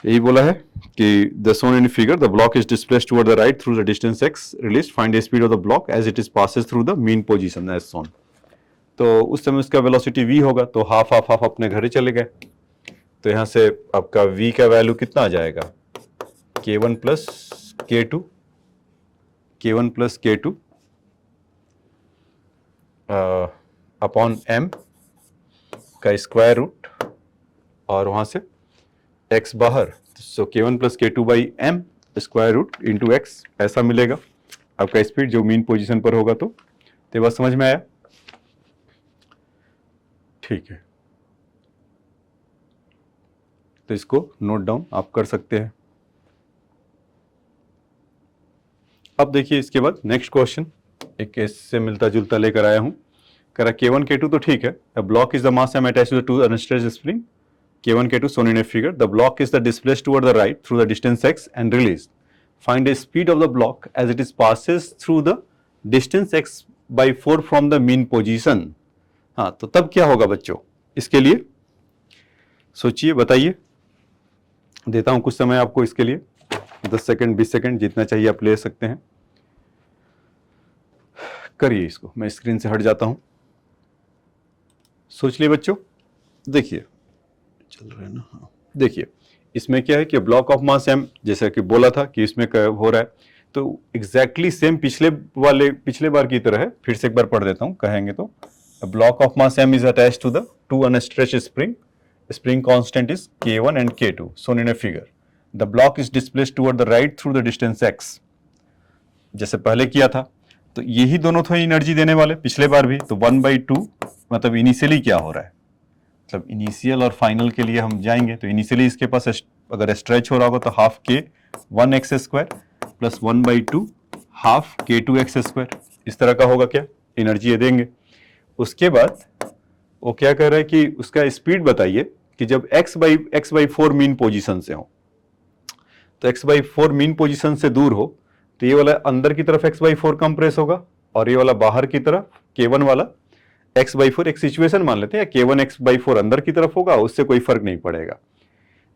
यही बोला है कि the shown in figure the block is displaced toward the right through the distance x release, find the speed of the block as it is passes through the mean position as shown. तो उस समय उसका velocity v होगा, तो half half half अपने घर चले गए। तो यहाँ से आपका v का वैल्यू कितना आ जाएगा, k1 plus k2, k1 plus k2 upon m का स्क्वायर रूट, और वहाँ से x बाहर, so k1 plus k2 by m square root into x, ऐसा मिलेगा आपका स्पीड जो मीन पोजीशन पर होगा। तो ये बात समझ में आया? ठीक है, तो इसको नोट डाउन आप कर सकते हैं। अब देखिए इसके बाद नेक्स्ट क्वेश्चन एक इससे मिलता जुलता लेकर आया हूं। कह रहा k1 k2 तो ठीक है, a block is the mass m attached to the two unstretched spring k1 k2 shown in a figure, the block is the displaced toward the right through the distance x and released, find the speed of the block as it is passes through the distance x by 4 from the mean position। हाँ, तो तब क्या होगा बच्चों, इसके लिए सोचिए, बताइए। देता हूं कुछ समय आपको इसके लिए, 10 सेकंड 20 सेकंड जितना चाहिए आप ले सकते हैं। करिए इसको, मैं स्क्रीन से हट जाता हूं। सोच लिए बच्चों, देखिए चल रहा है ना। हाँ, देखिए इसमें क्या है कि ब्लॉक ऑफ मास m, जैसा कि बोला था कि इसमें हो रहा है, तो एग्जैक्टली सेम पिछले बार की तरह है। फिर से एक बार पढ़ देता हूं, कहेंगे तो block of mass m is attached to the two unstretched spring constant is k1 and k2 shown in a figure, the block is displaced toward the right through the distance x। जैसे पहले किया था, तो यही दोनों थे energy देने वाले पिछले बार भी। तो 1/2 मतलब इनिशियली क्या हो रहा है, मतलब इनिशियल और फाइनल के लिए हम जाएंगे। तो इनिशियली इसके पास अगर स्ट्रेच हो रहा होगा तो half k 1x square plus 1/2 half k2x square, इस तरह का होगा क्या, एनर्जी ये देंगे। उसके बाद वो क्या कह रहा है कि उसका स्पीड बताइए कि जब x/4 मीन पोजीशन से हो, तो x/4 मीन पोजीशन से दूर हो तो ये वाला अंदर की तरफ x/4 कंप्रेस होगा, और ये वाला बाहर की तरफ k1 वाला x/4, एक सिचुएशन मान लेते हैं k1 x/4 अंदर की तरफ होगा, उससे कोई फर्क नहीं पड़ेगा।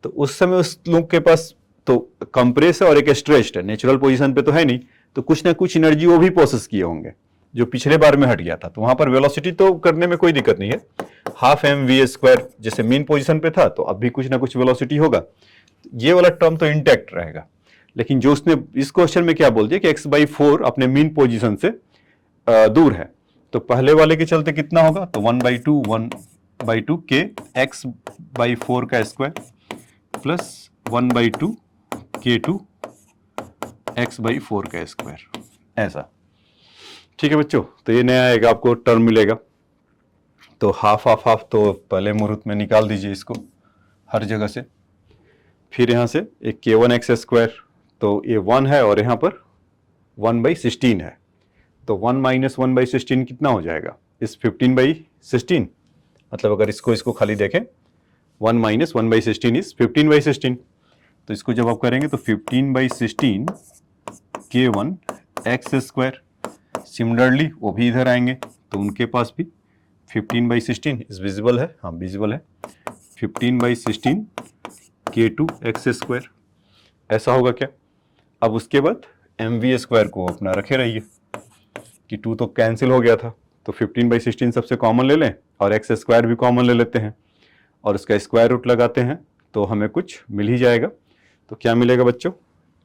तो उस समय उस लोग के पास तो कंप्रेस है और एक स्ट्रेच्ड है, नेचुरल पोजीशन पे तो है नहीं, तो कुछ ना कुछ एनर्जी वो भी प्रोसेस किए होंगे जो पिछले बार में हट गया था। तो वहां पर वेलोसिटी तो करने में कोई दिक्कत नहीं है, हाफ m v स्क्वायर जैसे मीन पोजीशन पे था, तो अब भी कुछ ना कुछ वेलोसिटी होगा, ये वाला टर्म तो इंटैक्ट रहेगा। लेकिन जो उसने इस क्वेश्चन में क्या बोल दिया कि x/4 अपने मीन पोजीशन से दूर है, तो पहले वाले के चलते कितना होगा, तो 1/2 k x/4 का स्क्वायर प्लस 1/2 k2 x/4 का स्क्वायर, ऐसा। ठीक है बच्चों, तो ये नया आएगा, आपको टर्म मिलेगा। तो हाफ हाफ हाफ तो पहले मुहूर्त में निकाल दीजिए इसको हर जगह से। फिर यहाँ से एक k1x स्क्वायर, तो ये 1 है और यहाँ पर 1/16 है, तो 1 माइनस 1/16 कितना हो जाएगा, इस 15/16। मतलब अगर इसको खाली देखें, 1 माइनस 1/16 इज 15/16। तो इसको जब आप करेंगे तो 15/16 k1 x स्क्वायर। सिमिलरली वो भी इधर आएंगे, तो उनके पास भी 15/16 इज विजिबल है, हाँ विजिबल है, 15/16 k2 x स्क्वायर, ऐसा होगा क्या। अब उसके बाद mv स्क्वायर को अपना रखे रहिए कि 2 तो कैंसिल हो गया था, तो 15/16 सबसे कॉमन ले लें और x स्क्वायर भी कॉमन ले लेते हैं और उसका स्क्वायर रूट लगाते हैं, तो हमें कुछ मिल ही जाएगा। तो क्या मिलेगा बच्चों,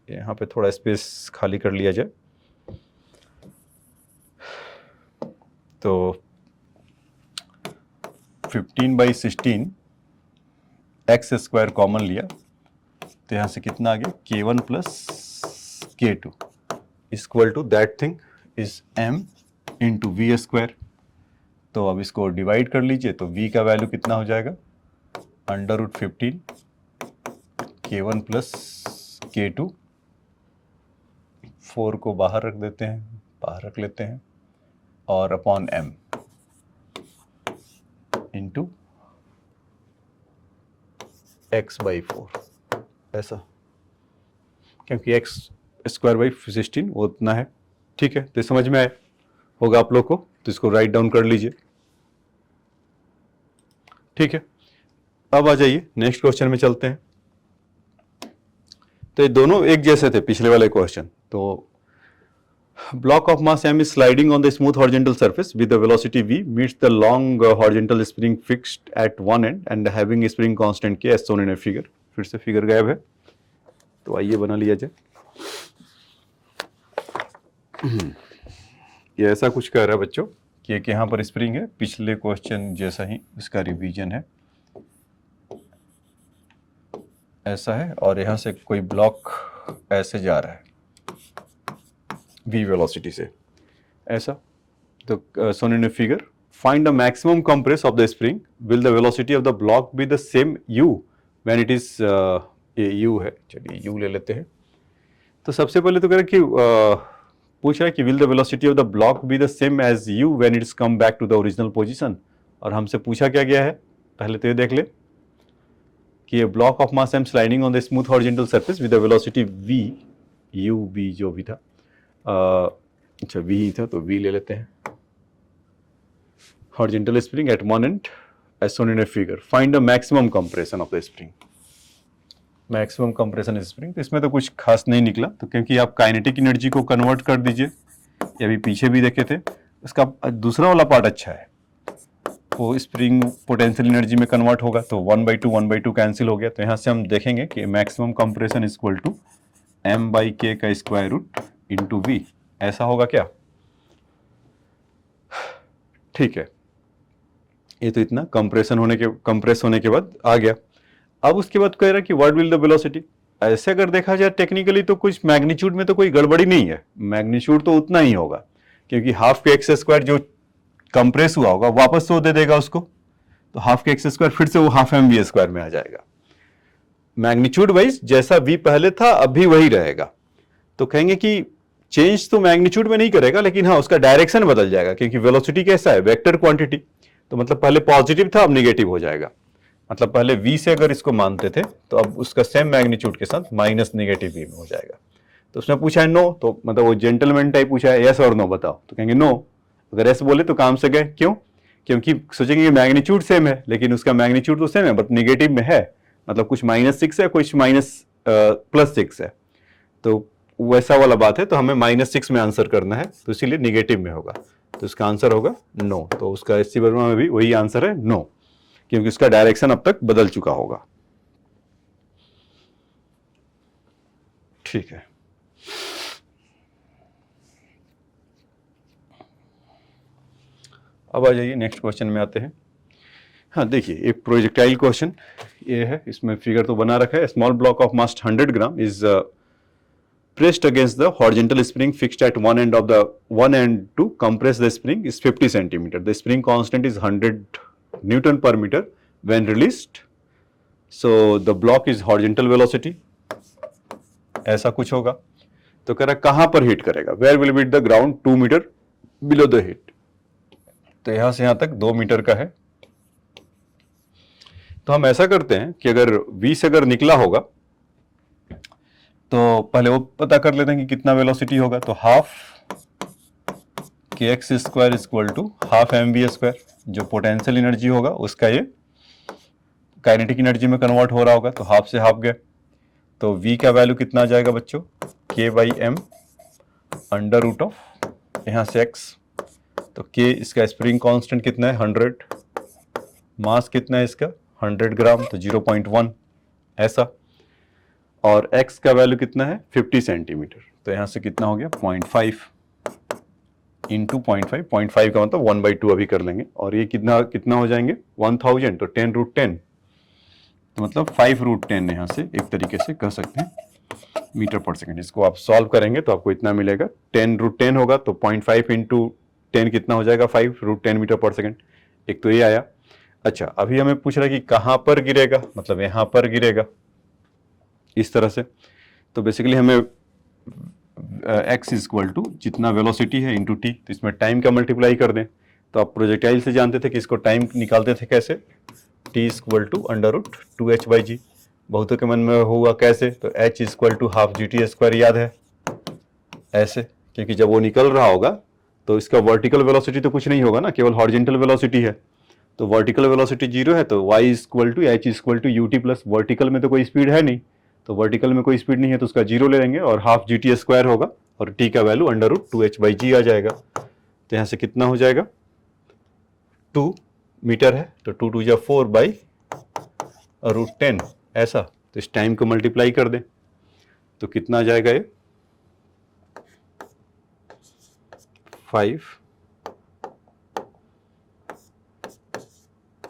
यहाँ पे थोड़ा स्पेस खाली कर लिया जाए। तो 15/16 x स्क्वायर कॉमन लिया, तो यहाँ से कितना आ गया, k1 plus k2 equal to that thing is m into v square. तो अब इसको डिवाइड कर लीजिए, तो v का वैल्यू कितना हो जाएगा, √15 k1 प्लस k2, 4 को बाहर रख देते हैं, बाहर रख लेते हैं, और अपॉन m। x/4 ऐसा, क्योंकि x²/16 वो उतना है। ठीक है, तो समझ में आए होगा आप लोग को, तो इसको राइट डाउन कर लीजिए। ठीक है, अब आ जाइए नेक्स्ट क्वेश्चन में चलते हैं। तो ये दोनों एक जैसे थे पिछले वाले क्वेश्चन। तो block of mass m is sliding on the smooth horizontal surface with the velocity v meets the long horizontal spring fixed at one end and having a spring constant k as shown in a figure। फिर से figure गायब है, तो आइए बना लिया जाए। ये ऐसा कुछ कह रहा है बच्चों कि एक यहाँ पर स्प्रिंग है, पिछले क्वेश्चन जैसा ही इसका रिवीजन है, ऐसा है, और यहाँ से कोई ब्लॉक ऐसे जा रहा है v वेलोसिटी से, ऐसा। तो shown in a figure, find the maximum compress of the spring, will the velocity of the block be the same u when it is ये u है, चलिए u ले लेते हैं। तो सबसे पहले तो कह रहा है कि पूछ रहा है कि will the velocity of the block be the same as u when it is come back to the original position, और हमसे पूछा क्या गया है, पहले तो ये देख ले कि ये block of mass m sliding on the smooth horizontal surface with the velocity v, u v जो भी था, अच्छा v था तो v ले लेते हैं। horizontal spring at one end as shown in a figure, find the maximum compression of the spring, maximum compression spring। तो इसमें तो कुछ खास नहीं निकला, तो क्योंकि आप काइनेटिक एनर्जी को कन्वर्ट कर दीजिए, ये अभी पीछे भी देखे थे, इसका दूसरा वाला पार्ट अच्छा है, वो स्प्रिंग पोटेंशियल एनर्जी में कन्वर्ट होगा, तो 1/2 कैंसिल हो गया। तो यहाँ से हम देखेंगे कि maximum compression equal to m/k का स्क्वायर रूट इंटू वी, ऐसा होगा क्या? ठीक है, ये तो इतना कंप्रेस होने के बाद आ गया। अब उसके बाद कह रहा है कि व्हाट विल द वेलोसिटी। ऐसे अगर देखा जाए टेक्निकली तो कुछ मैग्नीट्यूड में तो कोई गड़बड़ी नहीं है, मैग्नीट्यूड तो उतना ही होगा, क्योंकि हाफ के एक्स स्क्वायर जो कंप्रेस हुआ होगा वापस तो दे देगा उसको, तो हाफ के एक्स स्क्वायर फिर से वो हाफ एम वी स्क्वायर में आ जाएगा। मैग्नीट्यूड वाइज जैसा वी पहले था अभी वही रहेगा, तो कहेंगे कि चेंज तो मैग्नीट्यूड में नहीं करेगा, लेकिन हाँ उसका डायरेक्शन बदल जाएगा, क्योंकि वेलोसिटी कैसा है, वेक्टर क्वांटिटी, तो मतलब पहले पॉजिटिव था अब निगेटिव हो जाएगा। मतलब पहले v से अगर इसको मानते थे तो अब उसका सेम मैग्नीट्यूड के साथ माइनस नेगेटिव v में हो जाएगा। तो उसने पूछा है नो, तो मतलब वो जेंटलमैन टाइप पूछा है यस और नो बताओ, तो कहेंगे नो। अगर यस बोले तो काम से गए, क्यों? क्योंकि सोचेंगे कि मैग्नीट्यूड सेम है, लेकिन उसका मैग्नीट्यूड तो सेम है बट निगेटिव में है, मतलब कुछ -6 है कुछ +6 है, तो वैसा वाला बात है। तो हमें -6 में आंसर करना है, तो इसीलिए निगेटिव में होगा, तो इसका आंसर होगा नो। तो उसका एससी वर्मा में भी वही आंसर है नो, क्योंकि उसका डायरेक्शन अब तक बदल चुका होगा। ठीक है, अब आ जाइए नेक्स्ट क्वेश्चन में आते हैं। हाँ देखिए, एक प्रोजेक्टाइल क्वेश्चन ये है, इसमें फिगर तो बना रखा है। Small block of mass 100 gram is pressed against the horizontal spring fixed at one end to compress the spring is 50 centimeter. The spring constant is 100 Newton per meter when released. So the block is horizontal velocity. ऐसा कुछ होगा। तो कह रहा है कहाँ पर hit करेगा, where will be the ground 2 meter below the hit। तो यहाँ से यहाँ तक 2 मीटर का है। तो हम ऐसा करते हैं कि अगर V से अगर निकला होगा तो पहले वो पता कर लेते हैं कि कितना वेलोसिटी होगा। तो हाफ के x square equal to half M we square, जो पोटेंशियल एनर्जी होगा उसका ये काइनेटिक एनर्जी में कन्वर्ट हो रहा होगा, तो हाफ से हाफ गए। तो v का वैल्यू कितना आ जाएगा बच्चों, k/m अंडर रूट ऑफ यहाँ से x, तो k इसका स्प्रिंग कांस्टेंट कितना है 100, मास कितना है इसका 100 ग्राम, तो 0.1 ऐसा, और x का वैल्यू कितना है 50 सेंटीमीटर, तो यहाँ से कितना हो गया 0.5 इंटू 0.5 का मतलब 1/2 अभी कर लेंगे, और ये कितना हो जाएंगे 1000, तो 10√10, तो मतलब 5√10 यहाँ से एक तरीके से कह सकते हैं मीटर पर सेकंड। इसको आप सॉल्व करेंगे तो आपको इतना मिलेगा, 10√10 होगा तो 0.5 इंटू 10 कितना हो जाएगा 5√10 मीटर पर सेकंड। एक तो ये आया। अच्छा, अभी हमें पूछ रहा है कि कहाँ पर गिरेगा, मतलब यहाँ पर गिरेगा इस तरह से। तो बेसिकली हमें x इक्वल टू जितना वेलोसिटी है इंटू टी, तो इसमें टाइम का मल्टीप्लाई कर दें। तो आप प्रोजेक्टाइल से जानते थे कि इसको टाइम निकालते थे कैसे, t equal to under root 2h/g। बहुतों के मन में होगा कैसे, तो h equal to half g t square याद है ऐसे, क्योंकि जब वो निकल रहा होगा तो इसका वर्टिकल वेलोसिटी तो कुछ नहीं होगा ना, केवल हॉरिजेंटल वेलोसिटी है, तो वर्टिकल वेलोसिटी 0 है, तो y equal to h equal to u t plus, vertical में तो कोई स्पीड है नहीं, तो वर्टिकल में कोई स्पीड नहीं है तो उसका 0 ले लेंगे और हाफ जी टी स्क्वायर होगा और t का वैल्यू अंडर रूट 2h/g आ जाएगा। तो यहाँ से कितना हो जाएगा, 2 मीटर है तो 2 2 जा 4 बाई रूट 10 ऐसा, तो इस टाइम को मल्टीप्लाई कर दें तो कितना आ जाएगा, ये 5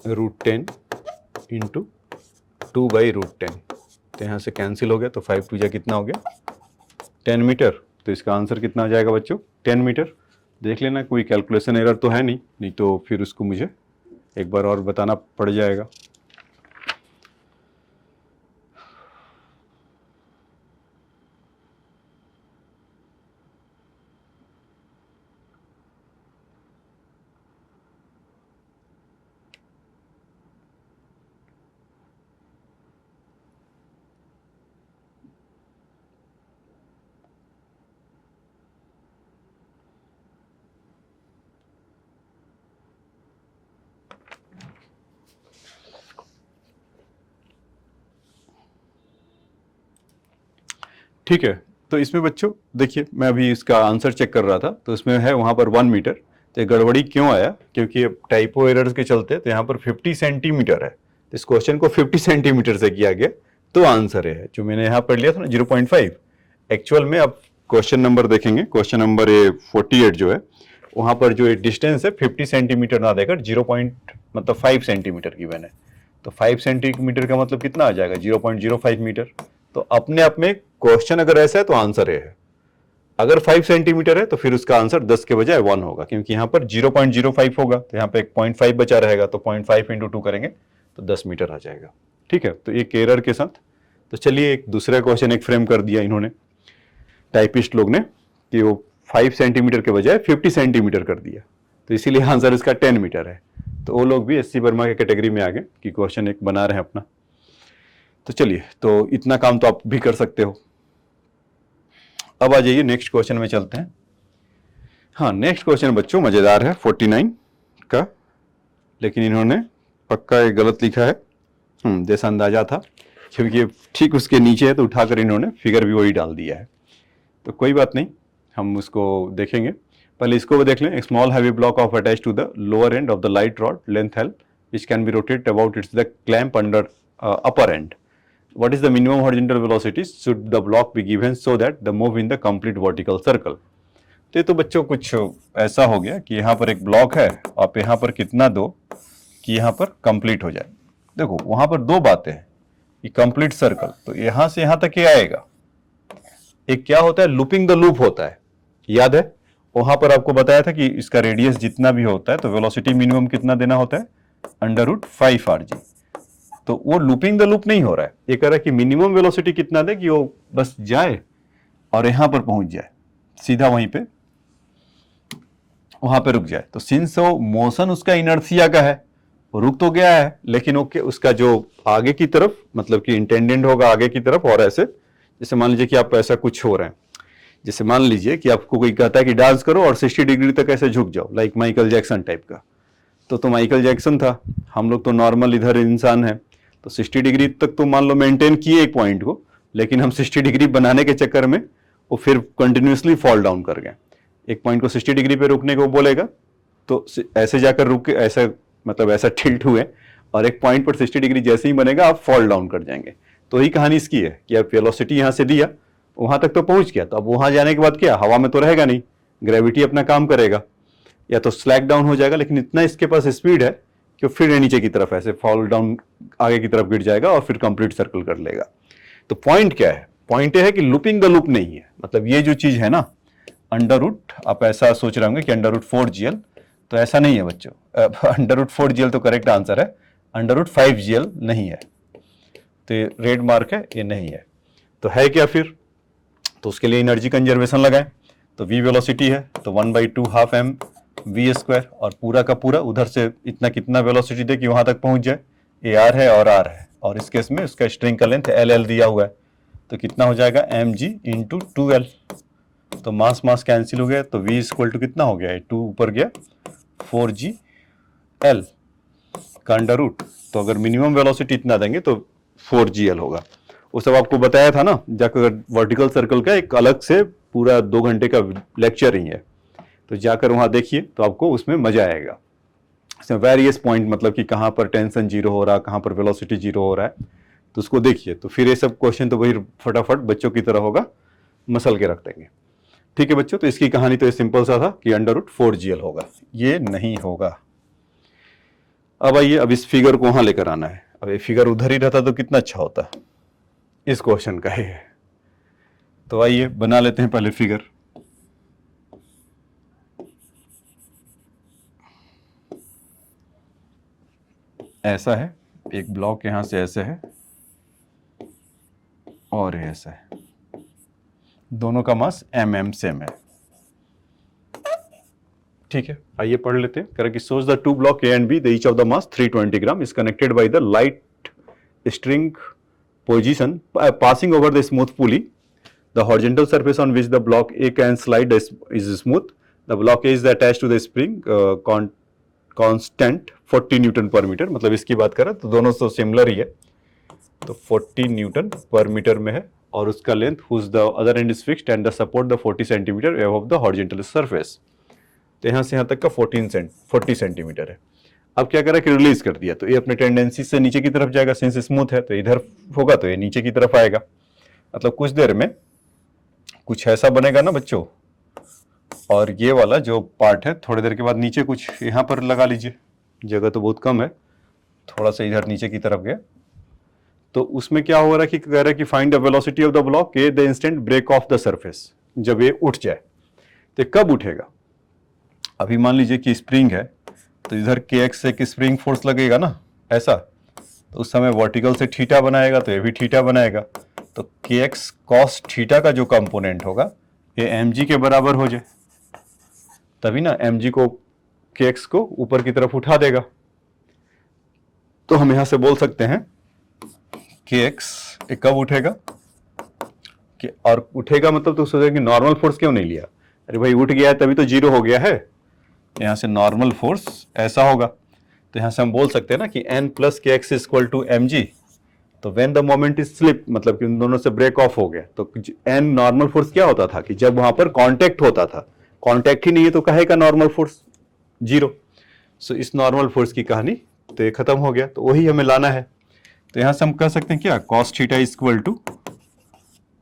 रूट 10 इंटू 2 बाई रूट 10, तो यहाँ से कैंसिल हो गया, तो 5 2 जा कितना हो गया 10 मीटर, तो इसका आंसर कितना आ जाएगा बच्चों 10 मीटर। देख लेना कोई कैलकुलेशन एरर तो है नहीं, नहीं तो फिर उसको मुझे एक बार और बताना पड़ जाएगा। ठीक है, तो इसमें बच्चों देखिए मैं अभी इसका आंसर चेक कर रहा था, तो इसमें है वहाँ पर 1 मीटर, तो गड़बड़ी क्यों आया, क्योंकि टाइपो एरर्स के चलते तो यहाँ पर 50 सेंटीमीटर है, तो इस क्वेश्चन को 50 सेंटीमीटर से किया गया, तो आंसर है जो मैंने यहाँ पढ़ लिया था ना 0.5। एक्चुअल में अब क्वेश्चन नंबर देखेंगे, क्वेश्चन नंबर 48 जो है वहाँ पर जो डिस्टेंस है 50 सेंटीमीटर ना देकर 0. 5 सेंटीमीटर की मैंने, तो 5 सेंटीमीटर का मतलब कितना आ जाएगा 0.05 मीटर। तो अपने आप में क्वेश्चन अगर ऐसा है तो आंसर है, अगर 5 सेंटीमीटर है तो फिर उसका आंसर 10 के बजाय 1 होगा, क्योंकि यहाँ पर 0.05 होगा तो यहाँ पे एक 0.5 बचा रहेगा, तो 0.5 इंटू 2 करेंगे तो 10 मीटर आ जाएगा। ठीक है, तो एक एरर के साथ, तो चलिए एक दूसरा क्वेश्चन एक फ्रेम कर दिया इन्होंने टाइपिस्ट लोग ने कि वो 5 सेंटीमीटर के बजाय 50 सेंटीमीटर कर दिया, तो इसीलिए आंसर इसका 10 मीटर है। तो वो लोग भी एससी वर्मा के कैटेगरी में आ गए कि क्वेश्चन एक बना रहे हैं अपना। तो चलिए, तो इतना काम तो आप भी कर सकते हो। अब आ जाइए नेक्स्ट क्वेश्चन में चलते हैं। हाँ, नेक्स्ट क्वेश्चन बच्चों मजेदार है 49 का, लेकिन इन्होंने पक्का ये गलत लिखा है, जैसा अंदाजा था, क्योंकि ठीक उसके नीचे है तो उठाकर इन्होंने फिगर भी वही डाल दिया है, तो कोई बात नहीं, हम उसको देखेंगे। पहले इसको भी देख लें। एक small heavy block of attach to the lower end of the light rod length l which can be rotate about its the clamp under upper end. What is the minimum horizontal velocity should the block be given so that the move in the complete vertical circle? तो बच्चों कुछ ऐसा हो गया कि यहाँ पर एक ब्लॉक है, आप यहाँ पर कितना दो कि यहाँ पर कंप्लीट हो जाए। देखो वहाँ पर दो बातें हैं कि कंप्लीट सर्कल, तो यहाँ से यहाँ तक ये आएगा। एक क्या होता है, लूपिंग द लूप होता है, याद है वहाँ पर आपको बताया था कि इसका रेडियस जितना भी होता है तो वेलोसिटी मिनिमम कितना देना होता है, √5 rg। तो वो लूपिंग द लूप नहीं हो रहा है, ये कह रहा है कि मिनिमम वेलोसिटी कितना दे कि वो बस जाए और यहां पर पहुंच जाए, सीधा वहीं पे वहां पे रुक जाए। तो सिंस वो मोशन उसका इनर्शिया का है, वो रुक तो गया है, लेकिन ओके उसका जो आगे की तरफ मतलब कि इंटेंडेंट होगा आगे की तरफ, और ऐसे जैसे मान लीजिए कि आप ऐसा कुछ हो रहे हैं, जैसे मान लीजिए कि आपको कोई कहता है कि डांस करो और 60 डिग्री तक ऐसे झुक जाओ, लाइक माइकल जैक्सन टाइप का। तो माइकल जैक्सन था, हम लोग तो नॉर्मल इधर इंसान है, तो 60 डिग्री तक तो मान लो मेंटेन किए एक पॉइंट को, लेकिन हम 60 डिग्री बनाने के चक्कर में वो फिर कंटिन्यूसली फॉल डाउन कर गए। एक पॉइंट को 60 डिग्री पे रुकने को बोलेगा तो ऐसे जाकर रुक के ऐसा मतलब ऐसा टिल्ट हुए, और एक पॉइंट पर 60 डिग्री जैसे ही बनेगा आप फॉल डाउन कर जाएंगे। तो यही कहानी इसकी है कि आप वेलोसिटी यहाँ से दिया, वहां तक तो पहुंच गया, तो अब वहां जाने के बाद क्या, हवा में तो रहेगा नहीं, ग्रेविटी अपना काम करेगा, या तो स्लैक डाउन हो जाएगा, लेकिन इतना इसके पास स्पीड है कि फिर नीचे की तरफ ऐसे फॉल डाउन आगे की तरफ गिर जाएगा और फिर कंप्लीट सर्कल कर लेगा। तो पॉइंट क्या है, पॉइंट ये है कि लूपिंग द लूप नहीं है, मतलब ये जो चीज है ना अंडर रूट, आप ऐसा सोच रहे होंगे कि √4gl, तो ऐसा नहीं है बच्चों। √4gl तो करेक्ट आंसर है, √5gl नहीं है, तो ये रेड मार्क है, ये नहीं है। तो है क्या फिर, तो उसके लिए एनर्जी कंजर्वेशन लगाएं, तो v वेलोसिटी है तो 1/2 हाफ m v स्क्वायर, और पूरा का पूरा उधर से इतना कितना वेलोसिटी दे कि वहां तक पहुंच जाए, ए आर है और आर है, और इस केस में उसका स्ट्रिंग का लेंथ एल एल दिया हुआ है, तो कितना हो जाएगा एम जी इंटू 2L। तो मास मास कैंसिल हो गया, तो V इक्वल टू कितना हो गया, 2 ऊपर गया 4GL का अंडर रूट। तो अगर मिनिमम वेलोसिटी इतना देंगे तो 4GL होगा। वो सब आपको बताया था ना, जाकर वर्टिकल सर्कल का एक अलग से पूरा 2 घंटे का लेक्चर ही है, तो जाकर वहाँ देखिए तो आपको उसमें मजा आएगा। इसमें वेरियस पॉइंट, मतलब कि कहाँ पर टेंशन जीरो हो रहा है, कहाँ पर वेलोसिटी जीरो हो रहा है, तो उसको देखिए। तो फिर ये सब क्वेश्चन तो वही फटाफट बच्चों की तरह होगा, मसल के रख देंगे। ठीक है बच्चों, तो इसकी कहानी तो ये सिंपल सा था कि अंडर रूट 4GL होगा, ये नहीं होगा। अब आइए, अब इस फिगर को वहां लेकर आना है। अब ये फिगर उधर ही रहता तो कितना अच्छा होता, इस क्वेश्चन का है। तो आइए बना लेते हैं पहले फिगर। ऐसा है, एक ब्लॉक यहां से ऐसे है और ऐसा है, दोनों का मास mm सेम है। ठीक है, आइए पढ़ लेते हैं। करें कि सोच the two block A and B, the each of the mass 320 gram is connected by the light string position passing over the smooth pulley. The horizontal surface on which the block A can slide is smooth. The block A is attached to the spring constant 40 Newton पर metre. मतलब इसकी बात करें तो दोनों तो similar ही है, तो 40 न्यूटन पर मीटर में है, और उसका length whose the other end is fixed and the support the 40 centimetre above the horizontal surface। तो यहाँ से यहाँ तक का 40 सेंटीमीटर है। अब क्या करा कि रिलीज कर दिया, तो ये अपने टेंडेंसी से नीचे की तरफ जाएगा, सिंस स्मूथ है तो इधर होगा तो ये नीचे की तरफ आएगा। मतलब कुछ देर में कुछ ऐसा बनेगा ना बच्चों, और ये वाला जो पार्ट है थोड़ी देर के बाद नीचे कुछ यहाँ पर लगा लीजिए, जगह तो बहुत कम है, थोड़ा सा इधर नीचे की तरफ गया, तो उसमें क्या हो रहा है कि कह रहा है कि find the velocity of the block A the instant break of the surface. जब ये उठ जाए तो कब उठेगा, अभी मान लीजिए कि स्प्रिंग है, तो इधर kx से एक स्प्रिंग फोर्स लगेगा ना ऐसा, तो उस समय वर्टिकल से थीटा बनाएगा, तो ये भी थीटा बनाएगा, तो kx cos थीटा का जो कंपोनेंट होगा ये mg के बराबर हो जाए, तभी ना mg को kx को ऊपर की तरफ उठा देगा। तो हम यहां से बोल सकते हैं kx कब उठेगा, और उठेगा मतलब तो सोचेगा कि नॉर्मल फोर्स क्यों नहीं लिया, अरे भाई उठ गया है तभी तो जीरो हो गया है, यहां से नॉर्मल फोर्स ऐसा होगा। तो यहां से हम बोल सकते हैं ना कि n plus K X equal to M G, तो when the moment is slip, मतलब कि उन दोनों से ब्रेक ऑफ हो गया, तो n नॉर्मल फोर्स क्या होता था कि जब वहां पर कांटेक्ट होता था, कांटेक्ट ही नहीं है तो कहे का नॉर्मल फोर्स जीरो। सो इस नॉर्मल फोर्स की कहानी तो ये खत्म हो गया, तो वही हमें लाना है। तो यहां से हम कह सकते हैं क्या, cos theta equal to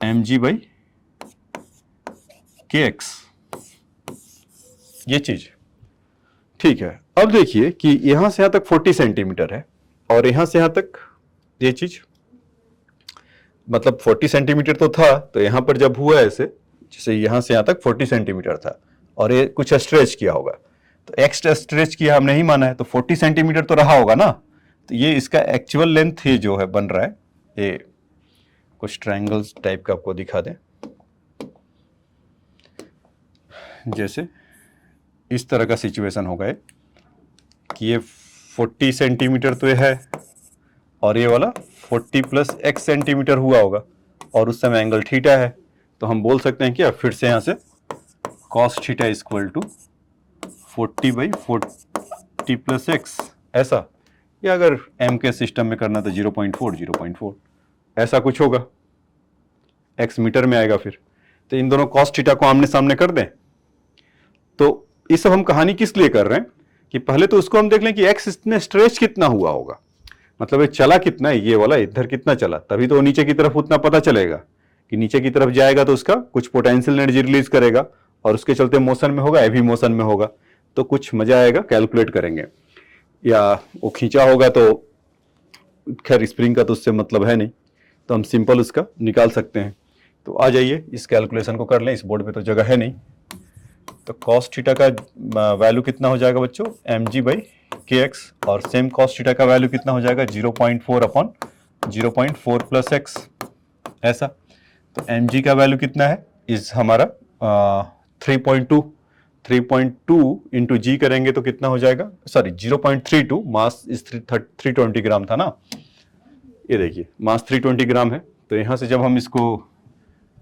M ji by K X, ये चीज ठीक है। अब देखिए कि यहां से यहां तक 40 सेंटीमीटर है, और यहां से यहां तक ये चीज, मतलब 40 सेंटीमीटर तो था, तो यहां पर जब हुआ ऐसे, जैसे यहां से यहां तक 40 सेंटीमीटर था और ये कुछ स्ट्रेच किया होगा, तो एक्स्ट्रा स्ट्रेच किया हमने ही माना है, तो 40 सेंटीमीटर तो रहा होगा ना, तो ये इसका एक्चुअल लेंथ ही जो है बन रहा है, ये कुछ ट्रायंगल्स टाइप का आपको दिखा दें, जैसे इस तरह का सिचुएशन होगा कि ये 40 सेंटीमीटर तो ये है, और ये वाला 40 प्लस x सेंटीमीटर हुआ होगा, और उस समय एंगल थीटा है, तो हम बोल सकते हैं क्या, फिर से यहां से cos theta equal to 40 by 40 plus x, ऐसा, या अगर m के सिस्टम में करना तो 0.4 ऐसा कुछ होगा, x मीटर में आएगा फिर। तो इन दोनों cos थीटा को आमने सामने कर दें, तो इस सब हम कहानी किस लिए कर रहे हैं कि पहले तो उसको हम देख लें कि x इसमें स्ट्रेच कितना हुआ होगा, मतलब ये चला कितना है, ये वाला इधर कितना चला, तभी तो नीचे की तरफ उतना पता चलेगा कि नीचे की तरफ जाएगा तो उसका कुछ पोटेंशियल एनर्जी रिलीज करेगा, और उसके चलते मोशन में होगा, ये भी मोशन में होगा, तो कुछ मजा आएगा, कैलकुलेट करेंगे। या वो खींचा होगा तो खैर स्प्रिंग का तो उससे मतलब है नहीं, तो हम सिंपल उसका निकाल सकते हैं। तो आ जाइए इस कैलकुलेशन को कर लें, इस बोर्ड पे तो जगह है नहीं। तो कॉस थीटा का वैल्यू कितना हो जाएगा बच्चों, M G by K x, और सेम कॉस थीटा का वैल्यू कितना हो जाएगा 0.4 अपॉन 0.4 प्लस एक्स, ऐसा। तो एम जी का वैल्यू कितना है, इस हमारा 3.2, 3.2 इंटू जी करेंगे तो कितना हो जाएगा, सॉरी 0.32, मास इस 320 ग्राम था ना, ये देखिए मास 320 ग्राम है, तो यहां से जब हम इसको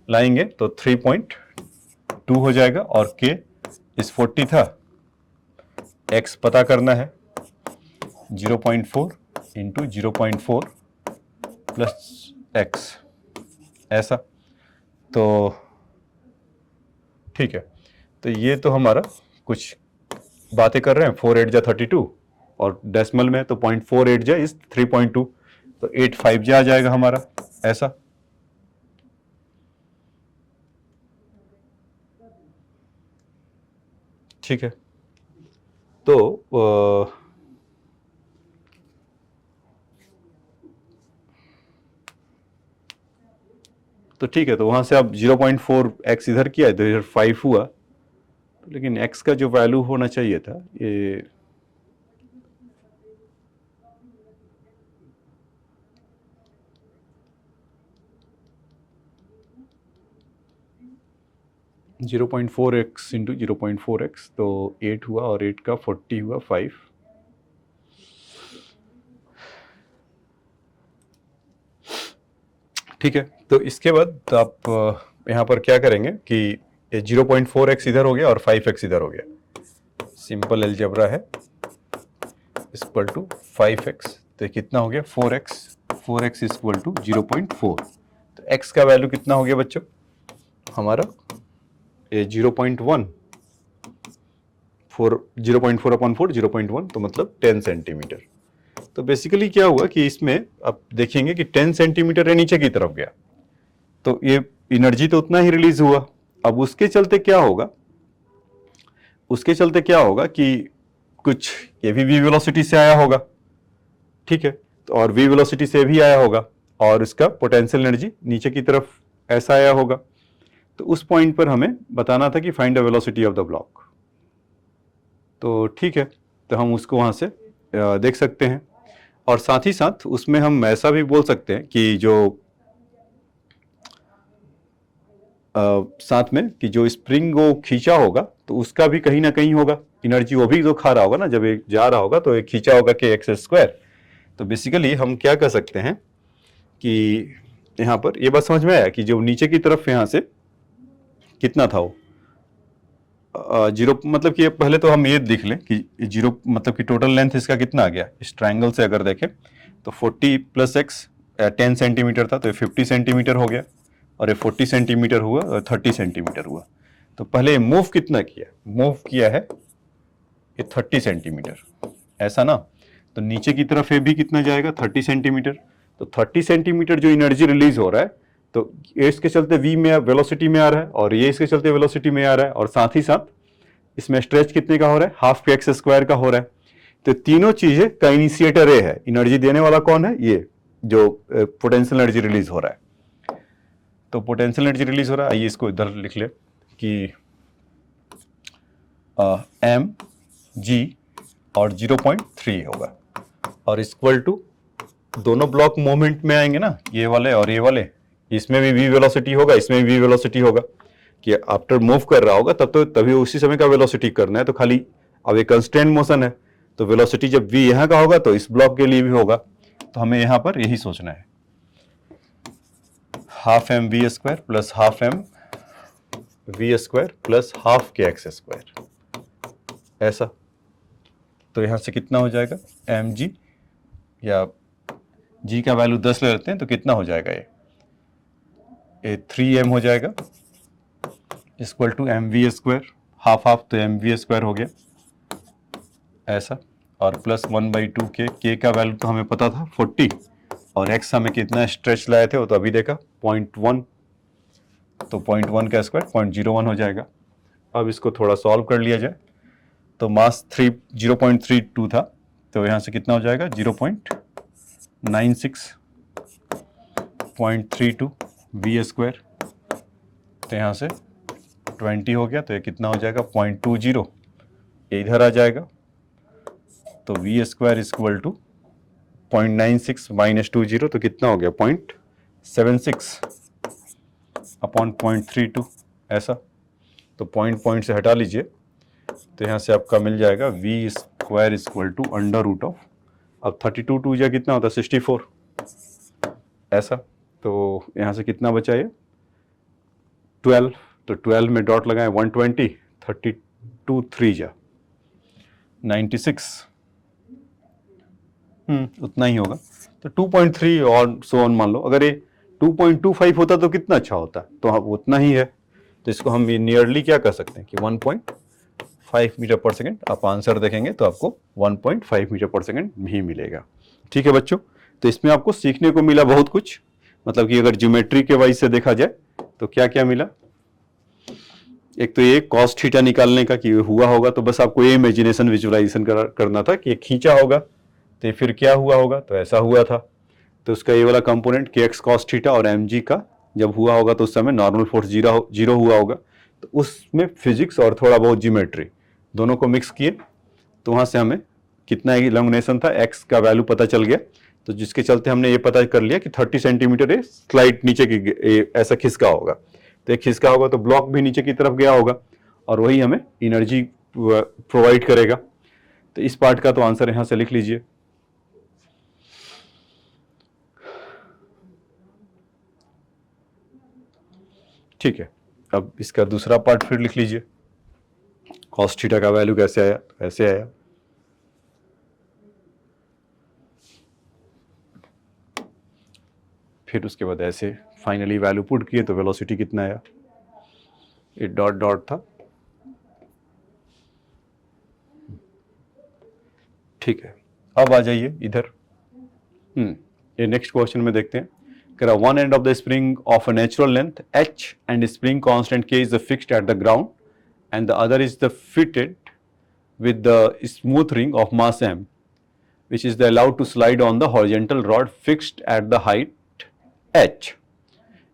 लाएंगे तो 3.2 हो जाएगा, और के इस 40 था, एक्स पता करना है 0.4 इंटू 0.4 प्लस एक्स, ऐसा। तो ठीक है, तो ये तो हमारा कुछ बातें कर रहे हैं, 4 8 जा 32 और डेसिमल में तो 0.48 जा इस 3.2, तो 85 जा आ जाएगा हमारा, ऐसा। ठीक है, तो ठीक है, तो वहां से आप 0.4x इधर किया तो इधर 5 हुआ, लेकिन x का जो वैल्यू होना चाहिए था ये 0.4x इंटू 0.4x, तो 8 हुआ, और 8 का 40 हुआ 5। ठीक है, तो इसके बाद तो आप यहाँ पर क्या करेंगे कि 0.4x इधर हो गया और 5x इधर हो गया, सिंपल अलजेब्रा है, इक्वल टू 5x, तो कितना हो गया 4x इक्वल टू 0.4, तो x का वैल्यू कितना हो गया बच्चों हमारा, ये 0.1, 0.4 अपॉन 4 0.1, तो मतलब 10 सेंटीमीटर। तो बेसिकली क्या हुआ कि इसमें आप देखेंगे कि 10 सेंटीमीटर है नीचे की तरफ गया, तो ये एनर्जी तो उतना ही रिलीज हुआ। अब उसके चलते क्या होगा, कि कुछ ये भी v वेलोसिटी से आया होगा, ठीक है, तो और v वेलोसिटी से भी आया होगा, और इसका पोटेंशियल एनर्जी नीचे की तरफ ऐसा आया होगा। तो उस पॉइंट पर हमें बताना था कि find the velocity of the block. तो ठीक है, तो हम उसको वहां से देख सकते हैं, और साथ ही साथ उसमें हम ऐसा भी बोल सकते हैं कि जो साथ में कि जो स्प्रिंग वो खींचा होगा तो उसका भी कहीं ना कहीं होगा एनर्जी, वो भी तो खा रहा होगा ना, जब एक जा रहा होगा तो एक खींचा होगा कि एक्स स्क्वायर। तो बेसिकली हम क्या कर सकते हैं कि यहाँ पर ये बात समझ में आया कि जो नीचे की तरफ यहाँ से कितना था वो 0, मतलब कि पहले तो हम ये देख लें कि 0 मतलब कि टोटल लेंथ इसका कितना आ गया, इस ट्राइंगल से अगर देखें तो 40 प्लस एक्स 10 सेंटीमीटर था, तो ये 50 सेंटीमीटर हो गया, और ये 40 सेंटीमीटर हुआ और 30 सेंटीमीटर हुआ। तो पहले मूव कितना किया, मूव किया है ये 30 सेंटीमीटर, ऐसा ना। तो नीचे की तरफ ये भी कितना जाएगा 30 सेंटीमीटर, तो 30 सेंटीमीटर जो एनर्जी रिलीज हो रहा है, तो ये इसके चलते v में वेलोसिटी में आ रहा है, और ये इसके चलते वेलोसिटी में आ रहा है, और साथ ही साथ इसमें स्ट्रेच कितने का हो रहा है, हाफ के एक्स स्क्वायर का हो रहा है। तो तीनों चीजें का इनिशिएटर ये है, एनर्जी देने वाला कौन है, ये जो पोटेंशियल एनर्जी रिलीज हो रहा है। तो पोटेंशियल एनर्जी रिलीज हो रहा है, आइए इसको इधर लिख ले कि एम जी और 0.3 होगा, और इक्वल टू दोनों ब्लॉक मोमेंट में आएंगे ना, ये वाले और ये वाले, इसमें भी v वेलोसिटी होगा, इसमें भी v वेलोसिटी होगा, कि आफ्टर मूव कर रहा होगा तब तो तभी उसी समय का वेलोसिटी करना है। तो खाली अब ये कंस्टेंट मोशन है, तो वेलोसिटी जब v यहाँ का होगा तो इस ब्लॉक के लिए भी होगा, तो हमें यहाँ पर यही सोचना है, half M we square plus half M we square plus half के एक्स स्क्वायर, ऐसा। तो यहाँ से कितना हो जाएगा एम जी, या जी का वैल्यू 10 ले लेते हैं, तो कितना हो जाएगा ये 3m हो जाएगा, equal to M we square, half half तो एम वी स्क्वायर हो गया, ऐसा, और प्लस 1/2 के का वैल्यू तो हमें पता था 40, और x हमें कितना स्ट्रेच लाए थे वो तो अभी देखा 0.1, तो 0.1 का स्क्वायर 0.01 हो जाएगा। अब इसको थोड़ा सॉल्व कर लिया जाए, तो मास 0.32 था, तो यहाँ से कितना हो जाएगा 0.96.32 वी स्क्वायर, तो यहाँ से 20 हो गया, तो ये कितना हो जाएगा 0.20, ये इधर आ जाएगा, तो V square equal to 0.96 minus 20, तो कितना हो गया 0.76 अपॉन 0.32, ऐसा। तो पॉइंट से हटा लीजिए, तो यहाँ से आपका मिल जाएगा V square equal to under root of, अब 32 टू या कितना होता है 64 ऐसा। तो यहाँ से कितना बचा ये 12, तो 12 में डॉट लगाएं 120, 32 3 जा 96, उतना ही होगा। तो 2.3 और सो ऑन मान लो, अगर ये 2.25 होता तो कितना अच्छा होता, तो हाँ उतना ही है। तो इसको हम नियरली क्या कर सकते हैं कि 1.5 मीटर पर सेकेंड, आप आंसर देखेंगे तो आपको 1.5 मीटर पर सेकेंड भी मिलेगा। ठीक है बच्चों, तो इसमें आपको सीखने को मिला बहुत कुछ, मतलब कि अगर ज्योमेट्री के वाइज से देखा जाए तो क्या क्या मिला। एक तो ये कॉस थीटा निकालने का कि हुआ होगा, तो बस आपको ये इमेजिनेशन विजुअलाइजेशन करना था कि खींचा होगा तो फिर क्या हुआ होगा, तो ऐसा हुआ था। तो उसका ये वाला कंपोनेंट के एक्स कॉस थीटा और एम जी का जब हुआ होगा तो उस समय नॉर्मल फोर्स जीरो हुआ होगा। तो उसमें फिजिक्स और थोड़ा बहुत ज्योमेट्री दोनों को मिक्स किए, तो वहाँ से हमें कितना इल्यूमिनेशन था, एक्स का वैल्यू पता चल गया। तो जिसके चलते हमने ये पता कर लिया कि 30 सेंटीमीटर ये स्लाइड नीचे की ऐसा खिसका होगा। तो एक खिसका होगा तो ब्लॉक भी नीचे की तरफ गया होगा और वही हमें एनर्जी प्रोवाइड करेगा। तो इस पार्ट का तो आंसर यहाँ से लिख लीजिए। ठीक है, अब इसका दूसरा पार्ट फिर लिख लीजिए। कॉस थीटा का वैल्यू कैसे आया, ऐसे आया। फिर उसके बाद ऐसे फाइनली वैल्यू पुट किए तो वेलोसिटी कितना आया, ये डॉट डॉट था। ठीक है, अब आ जाइए इधर। ये नेक्स्ट क्वेश्चन में देखते हैं। कह रहा one and of the spring of a natural length h and spring constant k is fixed at the ground and the other is the fitted with the smooth ring of mass m, which is allowed to slide on the horizontal rod fixed at the height h.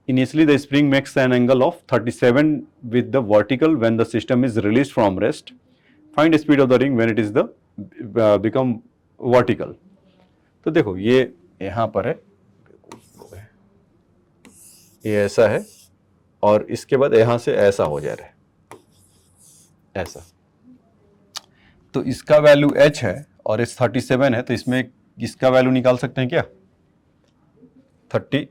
Initially, the spring makes an angle of 37 with the vertical when the system is released from rest. Find the speed of the ring when it is the become vertical. तो देखो ये यहाँ पर है, ये ऐसा है और इसके बाद यहाँ से ऐसा हो जा रहा है, ऐसा। तो इसका वैल्यू h है और इस 37 है, तो इसमें इसका वैल्यू निकाल सकते हैं क्या, 30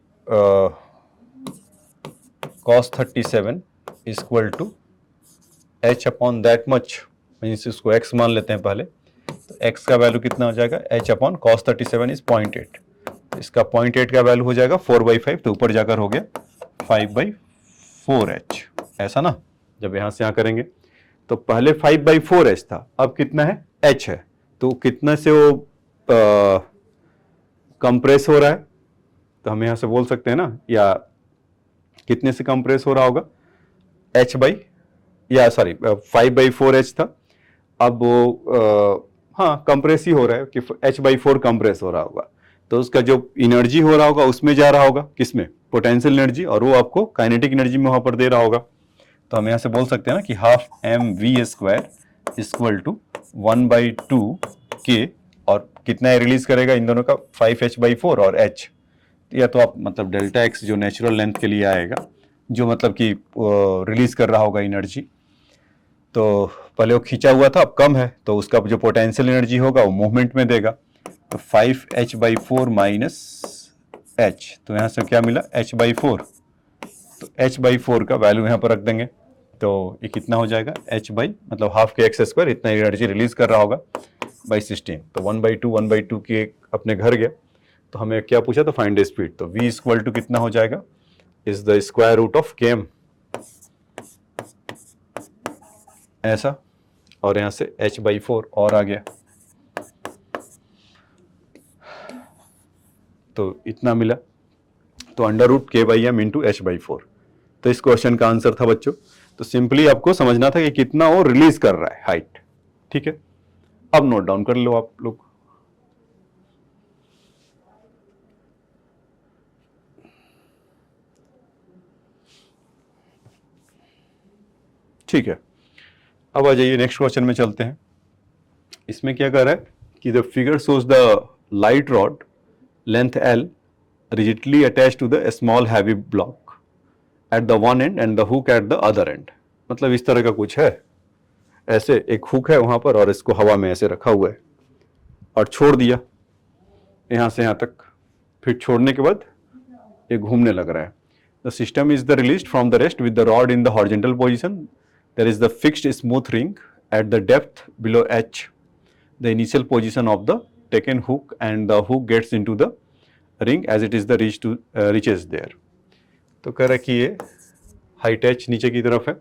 cos 37 equal to h upon that much, means इसको x मान लेते हैं पहले। तो x का वैल्यू कितना हो जाएगा, h अपॉन cos 37 इज 0.8, इसका 0.8 का वैल्यू हो जाएगा 4/5, तो ऊपर जाकर हो गया 5/4h, ऐसा ना। जब यहाँ से यहाँ करेंगे तो पहले 5/4h था, अब कितना है h है, तो कितना से वो कंप्रेस हो रहा है, तो हम यहाँ से बोल सकते हैं ना, या कितने से कंप्रेस हो रहा होगा h बाई, या सॉरी 5/4h था, अब वो हाँ कंप्रेस ही हो रहा है कि h/4 कंप्रेस हो रहा होगा, तो उसका जो एनर्जी हो रहा होगा उसमें जा रहा होगा, किसमें, पोटेंशियल एनर्जी, और वो आपको काइनेटिक एनर्जी में वहां पर दे रहा होगा। तो हम यहाँ से बोल सकते हैं ना कि half mv² equal to 1/2k, और कितना रिलीज करेगा इन दोनों का 5h/4 और h, या तो आप मतलब डेल्टा x जो नेचुरल लेंथ के लिए आएगा, जो मतलब कि रिलीज कर रहा होगा एनर्जी। तो पहले वो खींचा हुआ था, अब कम है, तो उसका जो पोटेंशियल एनर्जी होगा वो मूवमेंट में देगा। तो 5h/4 माइनस h, तो यहाँ से क्या मिला h/4, तो h/4 का वैल्यू यहाँ पर रख देंगे, तो ये कितना हो जाएगा h बाई मतलब हाफ के एक्स स्क्वायर, इतना एनर्जी रिलीज कर रहा होगा बाई 16। तो 1/2 की अपने घर गया, तो हमें क्या पूछा, तो फाइंड द स्पीड। तो v इक्वल टू कितना हो जाएगा, is the square root of km, ऐसा, और यहाँ से h/4 और आ गया, तो इतना मिला, तो under root k/m into h/4। तो इस क्वेश्चन का आंसर था बच्चों। तो सिंपली आपको समझना था कि कितना वो रिलीज कर रहा है हाइट। ठीक है, अब नोट डाउन कर लो आप लोग। ठीक है, अब आ जाइए नेक्स्ट क्वेश्चन में चलते हैं। इसमें क्या कर रहा है कि the figure shows the light rod length L rigidly attached to the small heavy block at the one end and the hook at the other end। मतलब इस तरह का कुछ है, ऐसे एक हुक है वहां पर और इसको हवा में ऐसे रखा हुआ है और छोड़ दिया यहां से यहां तक, फिर छोड़ने के बाद ये घूमने लग रहा है. The system is the released from the rest with the rod in the horizontal position. There is the fixed smooth ring at the depth below H, the initial position of the taken hook and the hook gets into the ring as it is the reaches there. तो कह रहा है कि ये height H नीचे की तरफ है.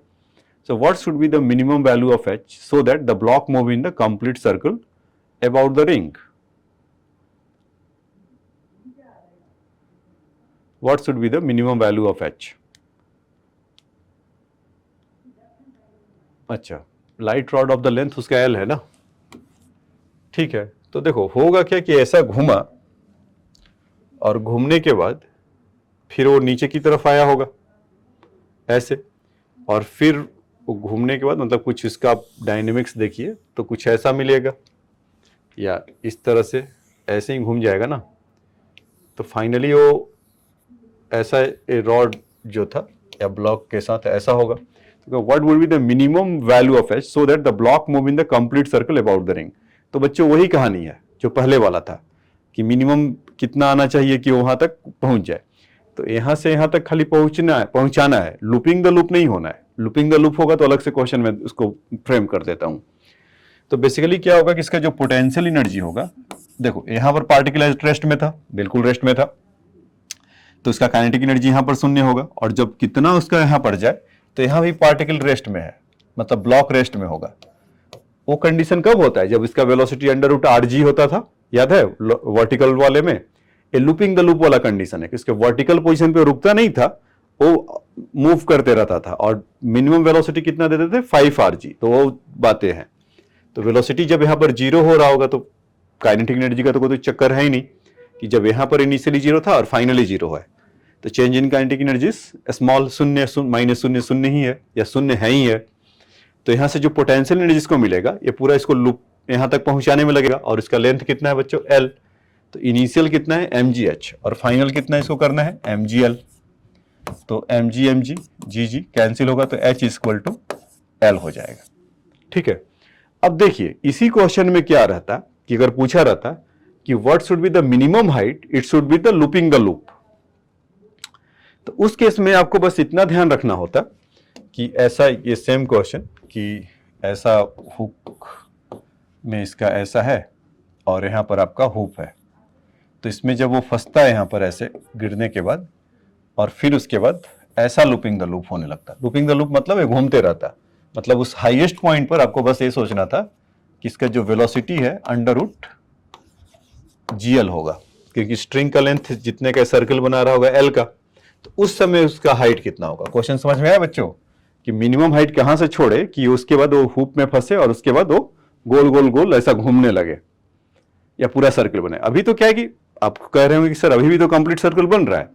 So what should be the minimum value of h so that the block move in the complete circle about the ring? What should be the minimum value of h? अच्छा, light rod of the length उसका L है ना, ठीक है. तो देखो होगा क्या कि ऐसा घूमा और घूमने के बाद फिर वो नीचे की तरफ आया होगा ऐसे, और फिर वो घूमने के बाद मतलब कुछ इसका डायनेमिक्स देखिए तो कुछ ऐसा मिलेगा या इस तरह से ऐसे ही घूम जाएगा ना. तो फाइनली वो ऐसा रॉड जो था या ब्लॉक के साथ ऐसा होगा. तो what would be the minimum value of H so that the block move in the complete circle about the ring. तो बच्चों वही कहानी है जो पहले वाला था कि कितना आना चाहिए कि वहां तक पहुंच जाए. तो यहां से यहां तक खाली पहुंचाना है, लूपिंग द लूप नहीं होना है. लूपिंग द लूप होगा तो अलग से क्वेश्चन में उसको फ्रेम कर देता हूं. तो बेसिकली क्या होगा कि इसका जो पोटेंशियल एनर्जी होगा, देखो यहां पर पार्टिकल रेस्ट में था, बिल्कुल रेस्ट में था, तो इसका काइनेटिक एनर्जी यहां पर शून्य होगा. और जब कितना उसका यहां पर जाए तो यहां भी पार्टिकल रेस्ट में है, मतलब ब्लॉक रेस्ट में होगा. वो कंडीशन कब होता है? जब इसका वेलोसिटी अंडर रूट RG होता था, याद है वर्टिकल वाले में. ये लूपिंग द लूप वाला कंडीशन है कि इसके वर्टिकल पोजीशन पे रुकता नहीं था, वो मूव करते रहता था. और मिनिमम वेलोसिटी कितना देते थे? 5 RG. तो वो बातें हैं. तो वेलोसिटी जब यहाँ पर 0 हो रहा होगा तो काइनेटिक एनर्जी का तो कोई चक्कर है ही नहीं कि जब यहाँ पर इनिशियली 0 था और फाइनली 0 है तो change in kinetic energy small शून्य माइनस शून्य शून्य ही है या शून्य है ही है. तो यहाँ से जो पोटेंशियल एनर्जी को मिलेगा ये पूरा इसको लूप यहाँ तक पहुंचाने में लगेगा. और इसका लेंथ कितना है बच्चों? L. तो इनिशियल कितना है? mgh. और फाइनल कितना इसको करना है? mgl. तो mg gg कैंसिल होगा तो h इक्वल टू L हो जाएगा. ठीक है. अब देखिए इसी क्वेश्चन में क्या रहता कि अगर पूछा रहता कि what should be the minimum height, it should be the looping the loop. तो उस केस में आपको बस इतना ध्यान रखना होता कि ऐसा, ये सेम क्वेश्चन कि ऐसा हुक में इसका ऐसा है और यहाँ पर आपका हुप है. तो इसमें जब वो फंसता है यहाँ पर ऐसे गिरने के बाद और फिर उसके बाद ऐसा लूपिंग द लूप होने लगता. लूपिंग द लूप मतलब ये घूमते रहता. मतलब उस हाईएस्ट पॉइंट पर आपको बस ये सोचना था कि इसका जो वेलोसिटी है अंडर रूट GL होगा, क्योंकि स्ट्रिंग का लेंथ जितने का सर्कल बना रहा होगा L का, तो उस समय उसका हाइट कितना होगा. क्वेश्चन समझ में आया बच्चों कि मिनिमम हाइट कहां से छोड़े कि उसके बाद वो हुप में फंसे और उसके बाद वो गोल गोल गोल ऐसा घूमने लगे या पूरा सर्कल बने. अभी तो क्या है कि आप कह रहे होंगे कि सर अभी भी तो कंप्लीट सर्कल बन रहा है.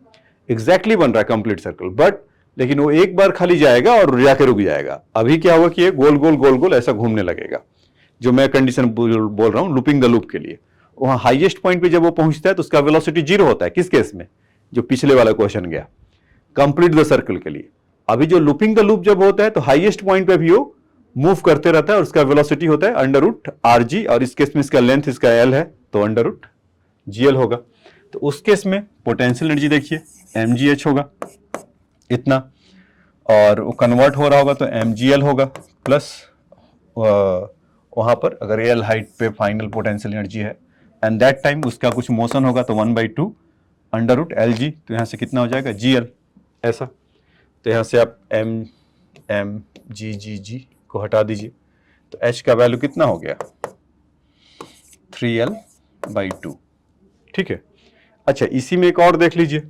एग्जैक्टली बन रहा है कंप्लीट सर्कल, बट लेकिन वो एक बार खाली जाएगा और जाके रुक जाएगा. अभी क्या होगा कि ये गोल गोल ऐसा घूमने लगेगा, जो मैं कंडीशन बोल रहा हूं लूपिंग द लूप के लिए. वहां हाईएस्ट पॉइंट पे जब वो पहुंचता है तो उसका वेलोसिटी 0 होता है. किस केस में? जो पिछले वाला क्वेश्चन गया कंप्लीट द सर्कल के लिए. अभी जो लूपिंग द लूप जब होता है तो हाईएस्ट पॉइंट पे भी वो मूव करते रहता है और उसका वेलोसिटी होता है अंडर रूट RG. और इस केस में इसका लेंथ इसका L है तो अंडर रूट GL होगा. तो उस केस में पोटेंशियल एनर्जी देखिए mgh होगा इतना, और वो कन्वर्ट हो रहा होगा तो mgl होगा प्लस वहां पर अगर L हाइट पे फाइनल पोटेंशियल एनर्जी है एंड दैट टाइम उसका कुछ मोशन होगा तो 1/2 अंडर रूट LG. तो यहाँ से कितना हो जाएगा? GL ऐसा. तो यहाँ से आप mg को हटा दीजिए तो h का वैल्यू कितना हो गया? 3L/2. ठीक है. अच्छा इसी में एक और देख लीजिए,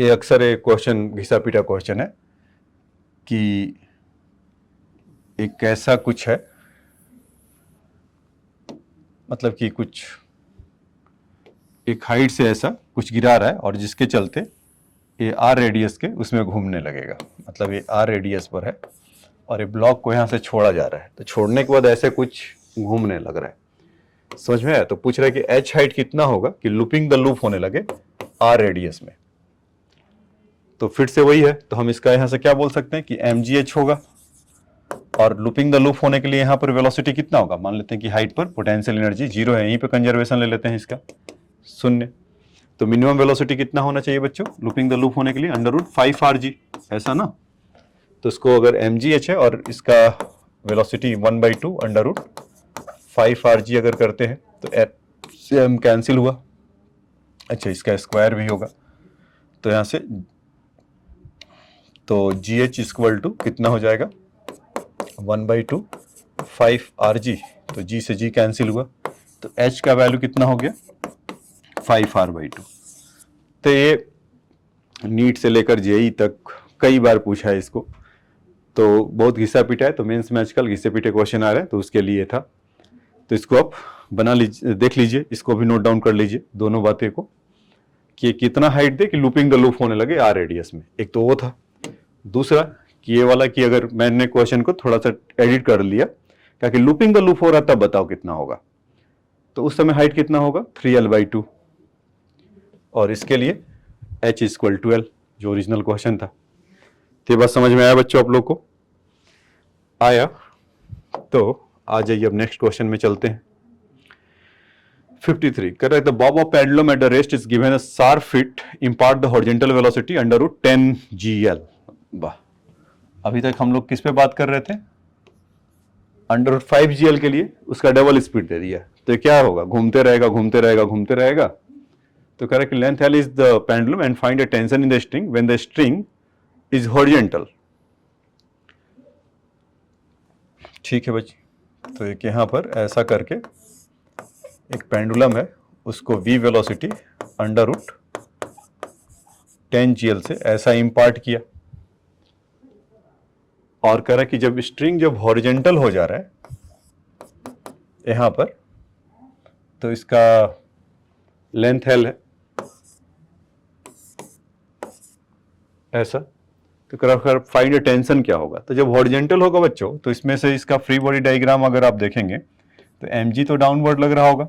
ये अक्सर एक क्वेश्चन घिसा पीटा क्वेश्चन है कि एक ऐसा कुछ है, मतलब कि कुछ एक हाइट से ऐसा कुछ गिरा रहा है और जिसके चलते ये R रेडियस के उसमें घूमने लगेगा. मतलब ये R रेडियस पर है और ये ब्लॉक को यहाँ से छोड़ा जा रहा है. तो छोड़ने के बाद ऐसे कुछ घूमने लग रहा है. समझ में आया? तो पूछ रहा है कि h हाइट कितना होगा कि लूपिंग द लूप होने लगे R रेडियस में. तो फिर से वही है, तो हम इसका यहां से क्या बोल सकते हैं कि mgh होगा और लूपिंग द लूप होने के लिए यहाँ पर वेलोसिटी कितना होगा, मान लेते हैं कि हाइट पर पोटेंशियल एनर्जी 0 है, यहीं पे कंजर्वेशन ले लेते हैं इसका 0। तो मिनिमम वेलोसिटी कितना होना चाहिए बच्चों लूपिंग द लूप होने के लिए, √5 rg, ऐसा ना। तो इसको अगर mgh है और इसका वेलोसिटी 1/2 √5 rg अगर करते हैं तो f से m कैंसिल हुआ, अच्छा इसका स्क्वायर भी होगा, तो यहाँ से तो gh इक्वल टू कितना हो जाएगा 1/2 5 rg, तो g से g कैंसिल हुआ, तो h का वैल्यू कितना हो गया 5r/2। तो ये नीट से लेकर जेई तक कई बार पूछा है इसको, तो बहुत घिसा पीटा है, तो मेंस में आजकल घिसे पीटे क्वेश्चन आ रहे हैं, तो उसके लिए था। तो इसको आप बना लीजिए, देख लीजिए, इसको भी नोट डाउन कर लीजिए दोनों बातें को, कि कितना हाइट दे कि लूपिंग द लूप होने लगे आर रेडियस में, एक तो वो था। दूसरा कि ये वाला कि अगर मैंने क्वेश्चन को थोड़ा सा एडिट कर लिया, क्या कि लूपिंग द लूप हो रहा तब बताओ कितना होगा, तो उस समय हाइट कितना होगा 3l/2, और इसके लिए h इक्वल टू l, जो ओरिजिनल क्वेश्चन था। तो ये बात समझ में आया बच्चों आप लोग को, आया? तो आ जाइए अब नेक्स्ट क्वेश्चन में चलते हैं। 53 correct, the Bob of pendulum at the rest is given a sharp hit impart the horizontal velocity √10 gl। वाह, अभी तक हम लोग किस पे बात कर रहे थे, √5 gl के लिए उसका डबल स्पीड दे दिया, तो ये क्या होगा, घूमते रहेगा घूमते रहेगा घूमते रहेगा। तो correct, length L is the pendulum and find the tension in the string when the string is horizontal. ठीक है बच्चे, तो एक यहाँ पर ऐसा करके एक पेंडुलम है, उसको v वेलोसिटी √10 gl से ऐसा इंपार्ट किया, और कह रहा है कि जब स्ट्रिंग जब हॉरिजॉन्टल हो जा रहा है यहां पर, तो इसका लेंथ L है ऐसा, तो कर फाइंड टेंशन क्या होगा। तो जब हॉरिजॉन्टल होगा बच्चों, तो इसमें से इसका फ्री बॉडी डायग्राम अगर आप देखेंगे तो mg तो डाउनवर्ड लग रहा होगा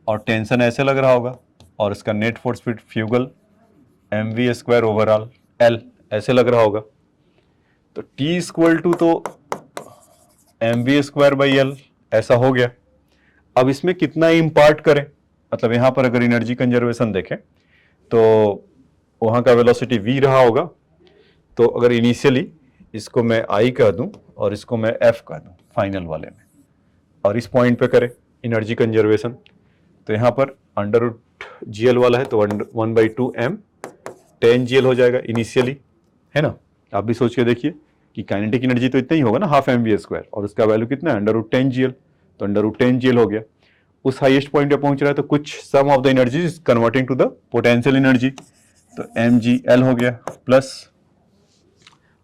और टेंशन ऐसे लग रहा होगा, और इसका net force fit fugal mv² overall L ऐसे लग रहा होगा। तो T इक्वल टू तो mv²/L ऐसा हो गया। अब इसमें कितना इम्पार्ट करें, मतलब यहाँ पर अगर एनर्जी कंजर्वेशन देखें तो वहाँ का वेलोसिटी v रहा होगा, तो अगर इनिशियली इसको मैं I कह दूं और इसको मैं F कह दूं फाइनल वाले में, और इस पॉइंट पे करें एनर्जी कंजर्वेशन, तो यहाँ पर √gl वाला है तो 1/2 m 10 gl हो जाएगा इनिशियली, है ना। आप भी सोच के देखिए कि काइनेटिक एनर्जी तो इतना ही होगा ना, ½ mv², और उसका वैल्यू कितना है √10 gl, तो √10 gl हो गया। उस हाईएस्ट पॉइंट पे पहुंच रहा है तो कुछ some of the energy is converting to the potential energy, तो mgl हो गया प्लस,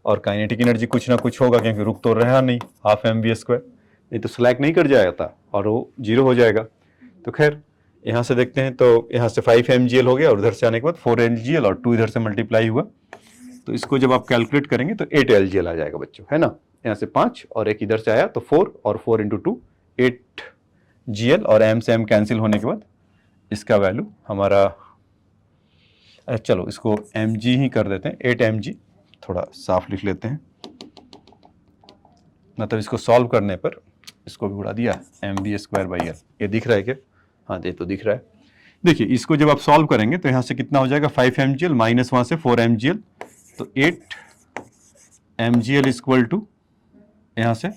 और काइनेटिक एनर्जी कुछ ना कुछ होगा क्योंकि रुक तो रहा नहीं, ½ mv², नहीं तो स्लैक नहीं कर जाएगा था और वो 0 हो जाएगा। तो खैर यहाँ से देखते हैं, तो यहाँ से 5 mgl हो गया, और उधर से आने के बाद 4 mgl और 2 इधर से मल्टीप्लाई हुआ, तो इसको जब आप कैलकुलेट करेंगे तो 8 LGL आ जाएगा बच्चों, है ना। यहाँ से 5 और एक इधर से आया तो 4, और 4 × 2 8 GL, और m से m कैंसिल होने के बाद इसका वैल्यू हमारा, चलो इसको mg ही कर देते हैं, 8 mg, थोड़ा साफ लिख लेते हैं, मतलब इसको सॉल्व करने पर इसको भी उड़ा दिया mv²/L। ये दिख रहा है क्या, हाँ ये तो दिख रहा है। देखिए इसको जब आप सॉल्व करेंगे तो यहाँ से कितना हो जाएगा 5 mgl माइनस वहाँ से 4 mgl, तो 8 mgl इक्वल टू यहाँ से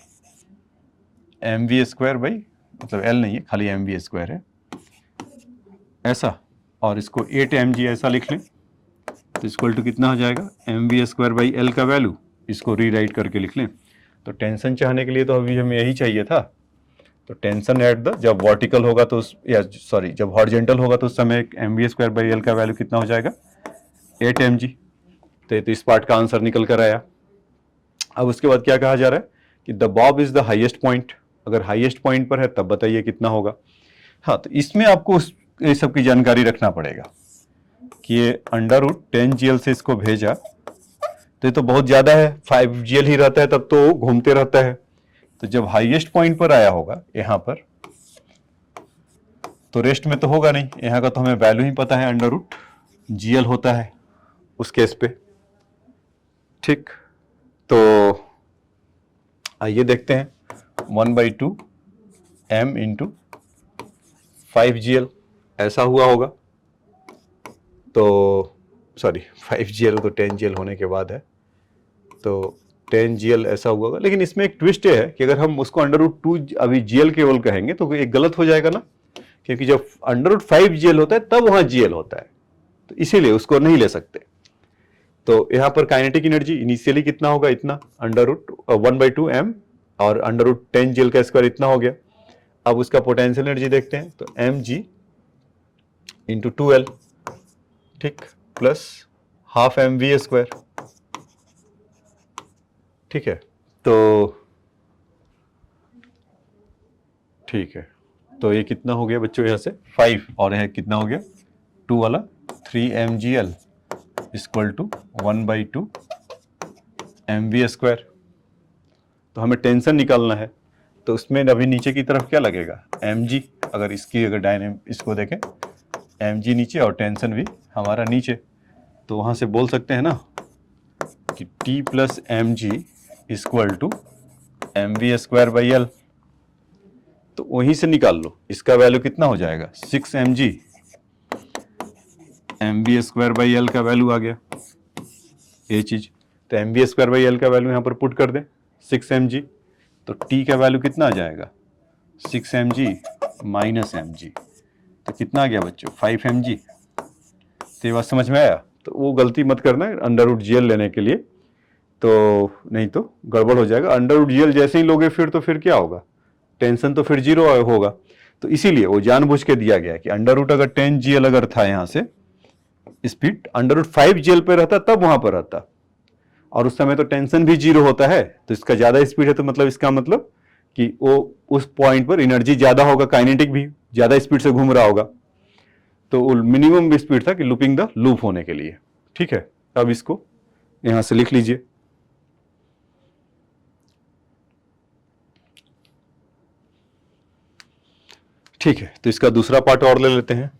mv², मतलब L नहीं है खाली mv² है ऐसा, और इसको 8 mg ऐसा लिख लें, तो इक्वल टू कितना हो जाएगा mv²/L का वैल्यू, इसको रीराइट करके लिख लें। तो टेंशन चाहने के लिए तो अभी हमें यही चाहिए था, तो टेंशन एट द, जब वर्टिकल होगा तो जब हॉरिजॉन्टल होगा तो उस समय mv²/L का वैल्यू कितना हो जाएगा 8 mg। तो इस पार्ट का आंसर निकल कर आया। अब उसके बाद क्या कहा जा रहा है कि the Bob is the highest point, अगर हाईएस्ट पॉइंट पर है तब बताइए कितना होगा। हाँ, तो इसमें आपको ये सब की जानकारी रखना पड़ेगा कि ये √10 GL से इसको भेजा, तो ये तो बहुत ज्यादा है, 5 GL ही रहता है तब तो घूमते रहता है, तो जब हाईएस्ट पॉइंट पर आया होगा यहाँ पर, तो रेस्ट में तो होगा नहीं, यहाँ का तो हमें वैल्यू ही पता है √GL होता है उस केस पे, ठीक। तो आइए देखते हैं 1/2 m इंटू 5gl ऐसा हुआ होगा। तो सॉरी 5gl तो 10gl होने के बाद है, तो 10gl ऐसा हुआ होगा। लेकिन इसमें एक ट्विस्ट ये है कि अगर हम उसको √2 अभी gl केवल कहेंगे तो एक गलत हो जाएगा ना, क्योंकि जब √5gl होता है तब वहां gl होता है, तो इसीलिए उसको नहीं ले सकते। तो यहाँ पर काइनेटिक एनर्जी इनिशियली कितना होगा, इतना √1/2 m और √10gl का स्क्वायर इतना हो गया। अब उसका पोटेंशियल एनर्जी देखते हैं, तो mg इंटू 2l, ठीक, प्लस हाफ mv², ठीक है। तो ठीक है, तो ये कितना हो गया बच्चों, यहाँ से 5 और यह कितना हो गया 2 वाला 3mgl इक्वल टू 1/2 mv²। तो हमें टेंशन निकालना है, तो उसमें अभी नीचे की तरफ क्या लगेगा, mg। अगर इसकी इसको देखें, mg नीचे और टेंशन भी हमारा नीचे, तो वहाँ से बोल सकते हैं ना कि T plus mg equal to mv²/l। तो वहीं से निकाल लो, इसका वैल्यू कितना हो जाएगा 6 mg, mv²/l का वैल्यू आ गया ये चीज। तो mv²/l का वैल्यू यहाँ पर पुट कर दें 6 mg, तो T का वैल्यू कितना आ जाएगा 6 mg माइनस mg, तो कितना आ गया बच्चों 5 mg। तो ये बात समझ में आया। तो वो गलती मत करना √gl लेने के लिए, तो नहीं तो गड़बड़ हो जाएगा। √gl जैसे ही लोगे फिर क्या होगा, टेंशन तो फिर 0 होगा। तो इसीलिए वो जानबूझ के दिया गया कि अगर 10gl अगर था यहाँ से स्पीड √5gl पे रहता तब वहां पर रहता, और उस समय तो टेंशन भी 0 होता है, तो इसका ज्यादा स्पीड है, तो मतलब इसका मतलब कि वो उस पॉइंट पर एनर्जी ज्यादा होगा, काइनेटिक भी ज्यादा स्पीड से घूम रहा होगा। तो मिनिमम स्पीड था कि लूपिंग द लूप होने के लिए, ठीक है। अब इसको यहां से लिख लीजिए, ठीक है। तो इसका दूसरा पार्ट और ले लेते हैं।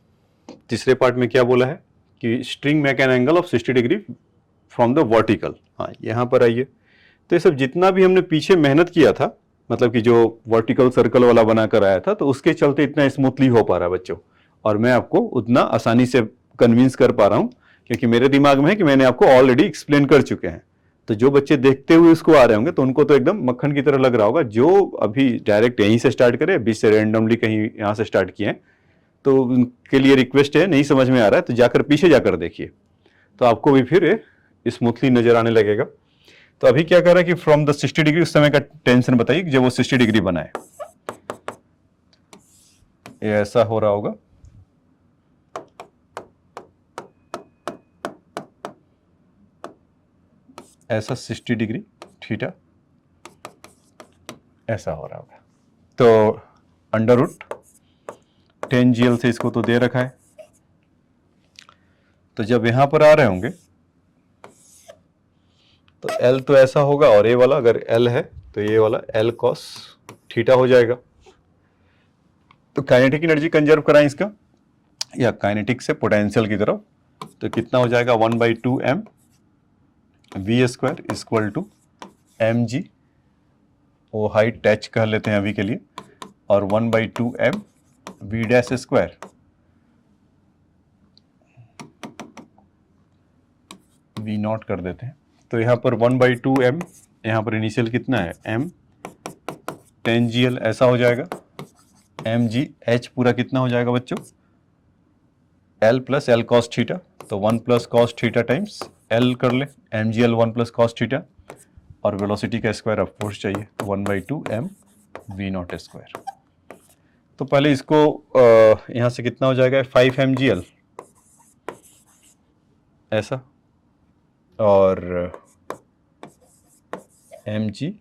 तीसरे पार्ट में क्या बोला है कि string make an angle of 60 degree from the vertical. हाँ, यहां पर आइए। तो ये सब जितना भी हमने पीछे मेहनत किया था, मतलब कि जो वर्टिकल सर्कल वाला बनाकर आया था, तो उसके चलते इतना स्मूथली हो पा रहा है बच्चों, और मैं आपको उतना आसानी से कन्विंस कर पा रहा हूं क्योंकि मेरे दिमाग में है कि मैंने आपको ऑलरेडी एक्सप्लेन कर चुके हैं। तो जो बच्चे देखते हुए उसको आ रहे होंगे तो उनको तो एकदम मक्खन की तरह लग रहा होगा। जो अभी डायरेक्ट यहीं से स्टार्ट करे, बीच से रेंडमली कहीं यहाँ से स्टार्ट किए हैं, तो उनके लिए रिक्वेस्ट है, नहीं समझ में आ रहा है तो जाकर पीछे जाकर देखिए, तो आपको भी फिर स्मूथली नजर आने लगेगा। तो अभी क्या कर रहा है कि फ्रॉम द 60 डिग्री, उस समय का टेंशन बताइए जब वो 60 डिग्री बनाए, ये ऐसा हो रहा होगा, ऐसा 60 डिग्री थीटा ऐसा हो रहा होगा। तो √10gl से इसको तो दे रखा है। तो जब यहां पर आ रहे होंगे तो L तो ऐसा होगा, और ये वाला अगर L है तो ये वाला L cos थीटा हो जाएगा। तो काइनेटिक एनर्जी कंजर्व कराएं इसका, या काइनेटिक से पोटेंशियल की तरफ, तो कितना हो जाएगा 1/2 m v² equal to mg, वो हाइट टच कह लेते हैं अभी के लिए, और 1/2 m v' v0 कर देते हैं। तो यहाँ पर 1/2 m, यहाँ पर इनिशियल कितना है m 10gl ऐसा हो जाएगा, mg h पूरा कितना हो जाएगा बच्चों l plus l cos theta, तो 1 plus cos theta times l कर ले, mgl 1 प्लस cos थीटा, और वेलोसिटी का स्क्वायर ऑफ कोर्स चाहिए 1/2 m v0²। तो पहले इसको यहाँ से कितना हो जाएगा 5 mgl ऐसा, और mg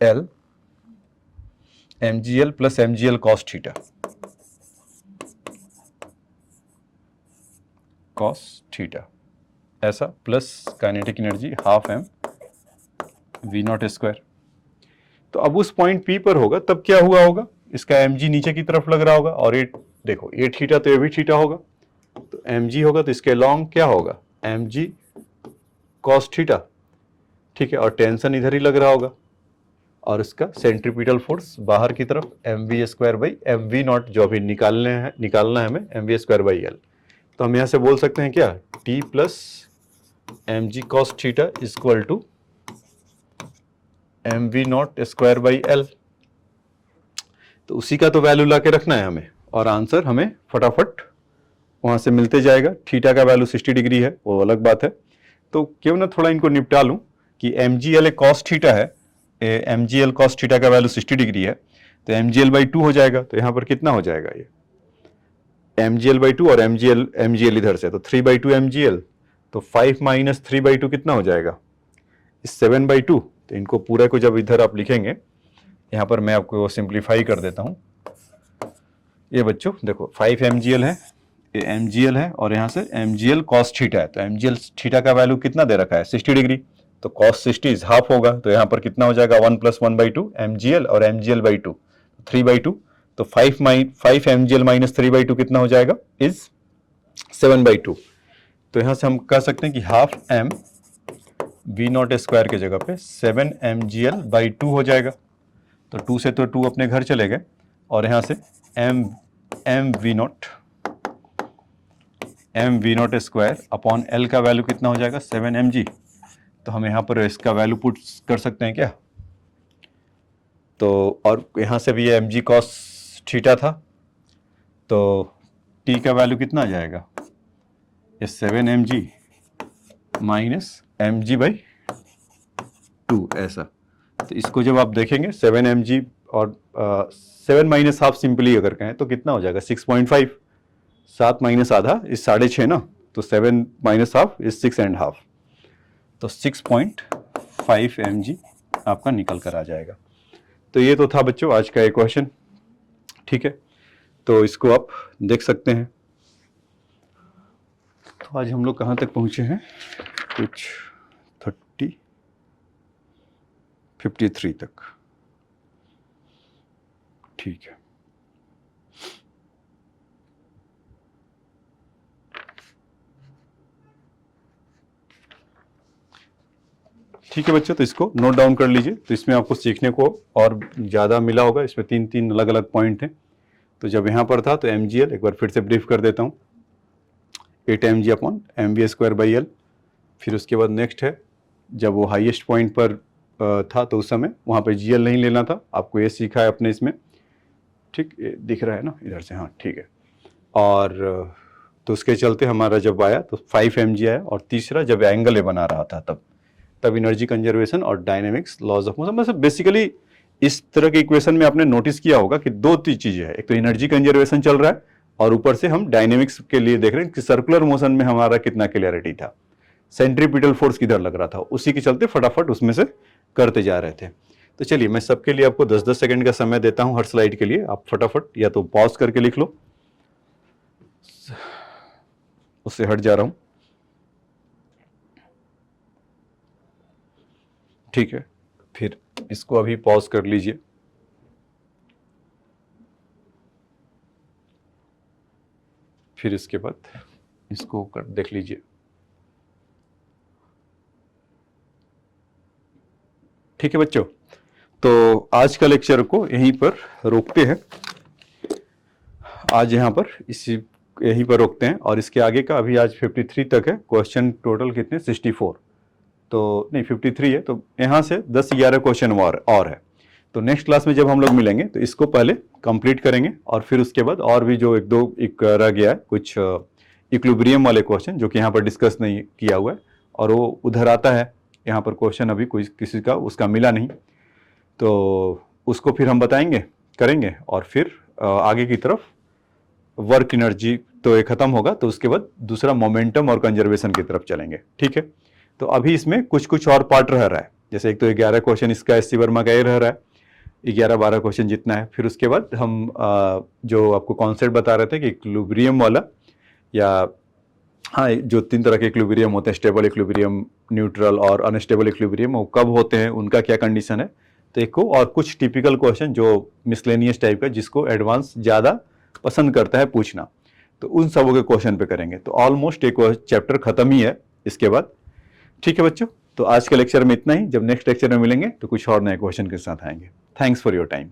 l mgl plus mgl cos theta, cos theta ऐसा, plus kinetic energy half m v0²। तो अब उस पॉइंट P पर होगा तब क्या हुआ होगा, इसका mg नीचे की तरफ लग रहा होगा, और ये देखो ये थीटा तो ये भी थीटा होगा, तो mg होगा तो इसके लॉन्ग क्या होगा mg cos थीटा, ठीक है, और टेंशन इधर ही लग रहा होगा, और इसका सेंट्रीपिटल फोर्स बाहर की तरफ mv² बाई mv0 जो अभी निकालना है हमें mv² L। तो हम यहाँ से बोल सकते हैं क्या, T plus mg cos theta equal to mv0² by L। तो उसी का तो वैल्यू ला के रखना है हमें, और आंसर हमें फटाफट वहाँ से मिलते जाएगा। थीटा का वैल्यू 60 डिग्री है, वो अलग बात है। तो क्यों ना थोड़ा इनको निपटा लूँ कि mgl cos थीटा है, mgl cos थीटा का वैल्यू 60 डिग्री है, तो mgl बाई 2 हो जाएगा। तो यहाँ पर कितना हो जाएगा, ये mgl बाई 2 और mgl इधर से, तो 3/2 mgl, तो 5 माइनस 3/2 कितना हो जाएगा, 7/2। तो इनको पूरे को जब इधर आप लिखेंगे, यहाँ पर मैं आपको सिंप्लीफाई कर देता हूँ। ये बच्चों देखो 5 mgl है, ये mgl है, और यहाँ से mgl cos थीटा है। तो mgl थीटा का वैल्यू कितना दे रखा है, 60 डिग्री, तो cos 60 इज हाफ होगा। तो यहाँ पर कितना हो जाएगा, 1 + 1/2 mgl और mgl बाई 2, 3/2। तो 5 mgl माइनस 3/2 कितना हो जाएगा, इज 7/2। तो यहाँ से हम कह सकते हैं कि हाफ m v0² के जगह पे 7 mgl बाई 2 हो जाएगा। तो 2 से तो 2 अपने घर चले गए, और यहाँ से mv0² अपॉन L का वैल्यू कितना हो जाएगा, 7 mg। तो हम यहाँ पर इसका वैल्यू पुट कर सकते हैं क्या, तो और यहाँ से भी ये mg cos थीटा था, तो t का वैल्यू कितना आ जाएगा, ये 7 mg माइनस mg बाई 2 ऐसा। तो इसको जब आप देखेंगे 7 mg और 7 माइनस हाफ सिंपली अगर कहें तो कितना हो जाएगा, 6.5। 7 माइनस आधा इस 6.5 ना, तो 7 माइनस हाफ इज 6.5। तो 6.5 mg आपका निकल कर आ जाएगा। तो ये तो था बच्चों आज का एक क्वेश्चन, ठीक है। तो इसको आप देख सकते हैं। तो आज हम लोग कहाँ तक पहुँचे हैं, कुछ 53 तक, ठीक है। ठीक है बच्चों, तो इसको नोट डाउन कर लीजिए। तो इसमें आपको सीखने को और ज़्यादा मिला होगा। इसमें 3 अलग अलग पॉइंट हैं। तो जब यहाँ पर था तो mgl एक बार फिर से ब्रीफ कर देता हूँ, 8 mg upon mv² by L। फिर उसके बाद नेक्स्ट है, जब वो हाईएस्ट पॉइंट पर था तो उस समय वहाँ पे gl नहीं लेना था। आपको ये सीखा है अपने इसमें, ठीक, दिख रहा है ना इधर से, हाँ ठीक है। और तो उसके चलते हमारा जब आया तो 5 mg आया। और तीसरा जब एंगल ए बना रहा था तब एनर्जी कंजर्वेशन और डायनेमिक्स लॉज ऑफ मोशन, मतलब बेसिकली इस तरह के इक्वेशन में आपने नोटिस किया होगा कि 2 चीजें हैं, एक तो एनर्जी कंजर्वेशन चल रहा है और ऊपर से हम डायनेमिक्स के लिए देख रहे हैं कि सर्कुलर मोशन में हमारा कितना क्लियरिटी था, सेंट्रीपिटल फोर्स किधर लग रहा था, उसी के चलते फटाफट उसमें से करते जा रहे थे। तो चलिए मैं सबके लिए आपको 10-10 सेकंड का समय देता हूं हर स्लाइड के लिए। आप फटाफट या तो पॉज करके लिख लो, उससे हट जा रहा हूं, ठीक है। फिर इसको अभी पॉज कर लीजिए। फिर इसके बाद इसको कर देख लीजिए, ठीक है बच्चों। तो आज का लेक्चर को यहीं पर रोकते हैं। आज यहाँ पर यहीं पर रोकते हैं, और इसके आगे का अभी आज 53 तक है। क्वेश्चन टोटल कितने, 64, तो नहीं 53 है। तो यहाँ से 10-11 क्वेश्चन और है। तो नेक्स्ट क्लास में जब हम लोग मिलेंगे तो इसको पहले कंप्लीट करेंगे, और फिर उसके बाद और भी जो एक रह गया है कुछ इक्विलिब्रियम वाले क्वेश्चन जो कि यहाँ पर डिस्कस नहीं किया हुआ है, और वो उधर आता है। यहाँ पर क्वेश्चन अभी कोई किसी का उसका मिला नहीं, तो उसको फिर हम बताएंगे, करेंगे, और फिर आगे की तरफ वर्क एनर्जी तो ये खत्म होगा, तो उसके बाद दूसरा मोमेंटम और कंजर्वेशन की तरफ चलेंगे, ठीक है। तो अभी इसमें कुछ और पार्ट रह रहा है, जैसे एक तो 11 क्वेश्चन इसका SC वर्मा का ये रह रहा है, 11-12 क्वेश्चन जितना है। फिर उसके बाद हम जो आपको कॉन्सेप्ट बता रहे थे कि इक्विलिब्रियम वाला, या हाँ जो 3 तरह के इक्विलिब्रियम होते हैं, स्टेबल इक्विलिब्रियम, न्यूट्रल और अनस्टेबल इक्विलिब्रियम, वो कब होते हैं, उनका क्या कंडीशन है, तो एक को, और कुछ टिपिकल क्वेश्चन जो मिसलेनियस टाइप का जिसको एडवांस ज़्यादा पसंद करता है पूछना, तो उन सबों के क्वेश्चन पे करेंगे। तो ऑलमोस्ट एक चैप्टर खत्म ही है इसके बाद, ठीक है बच्चों। तो आज के लेक्चर में इतना ही। जब नेक्स्ट लेक्चर में मिलेंगे तो कुछ और नए क्वेश्चन के साथ आएंगे। Thanks for your time.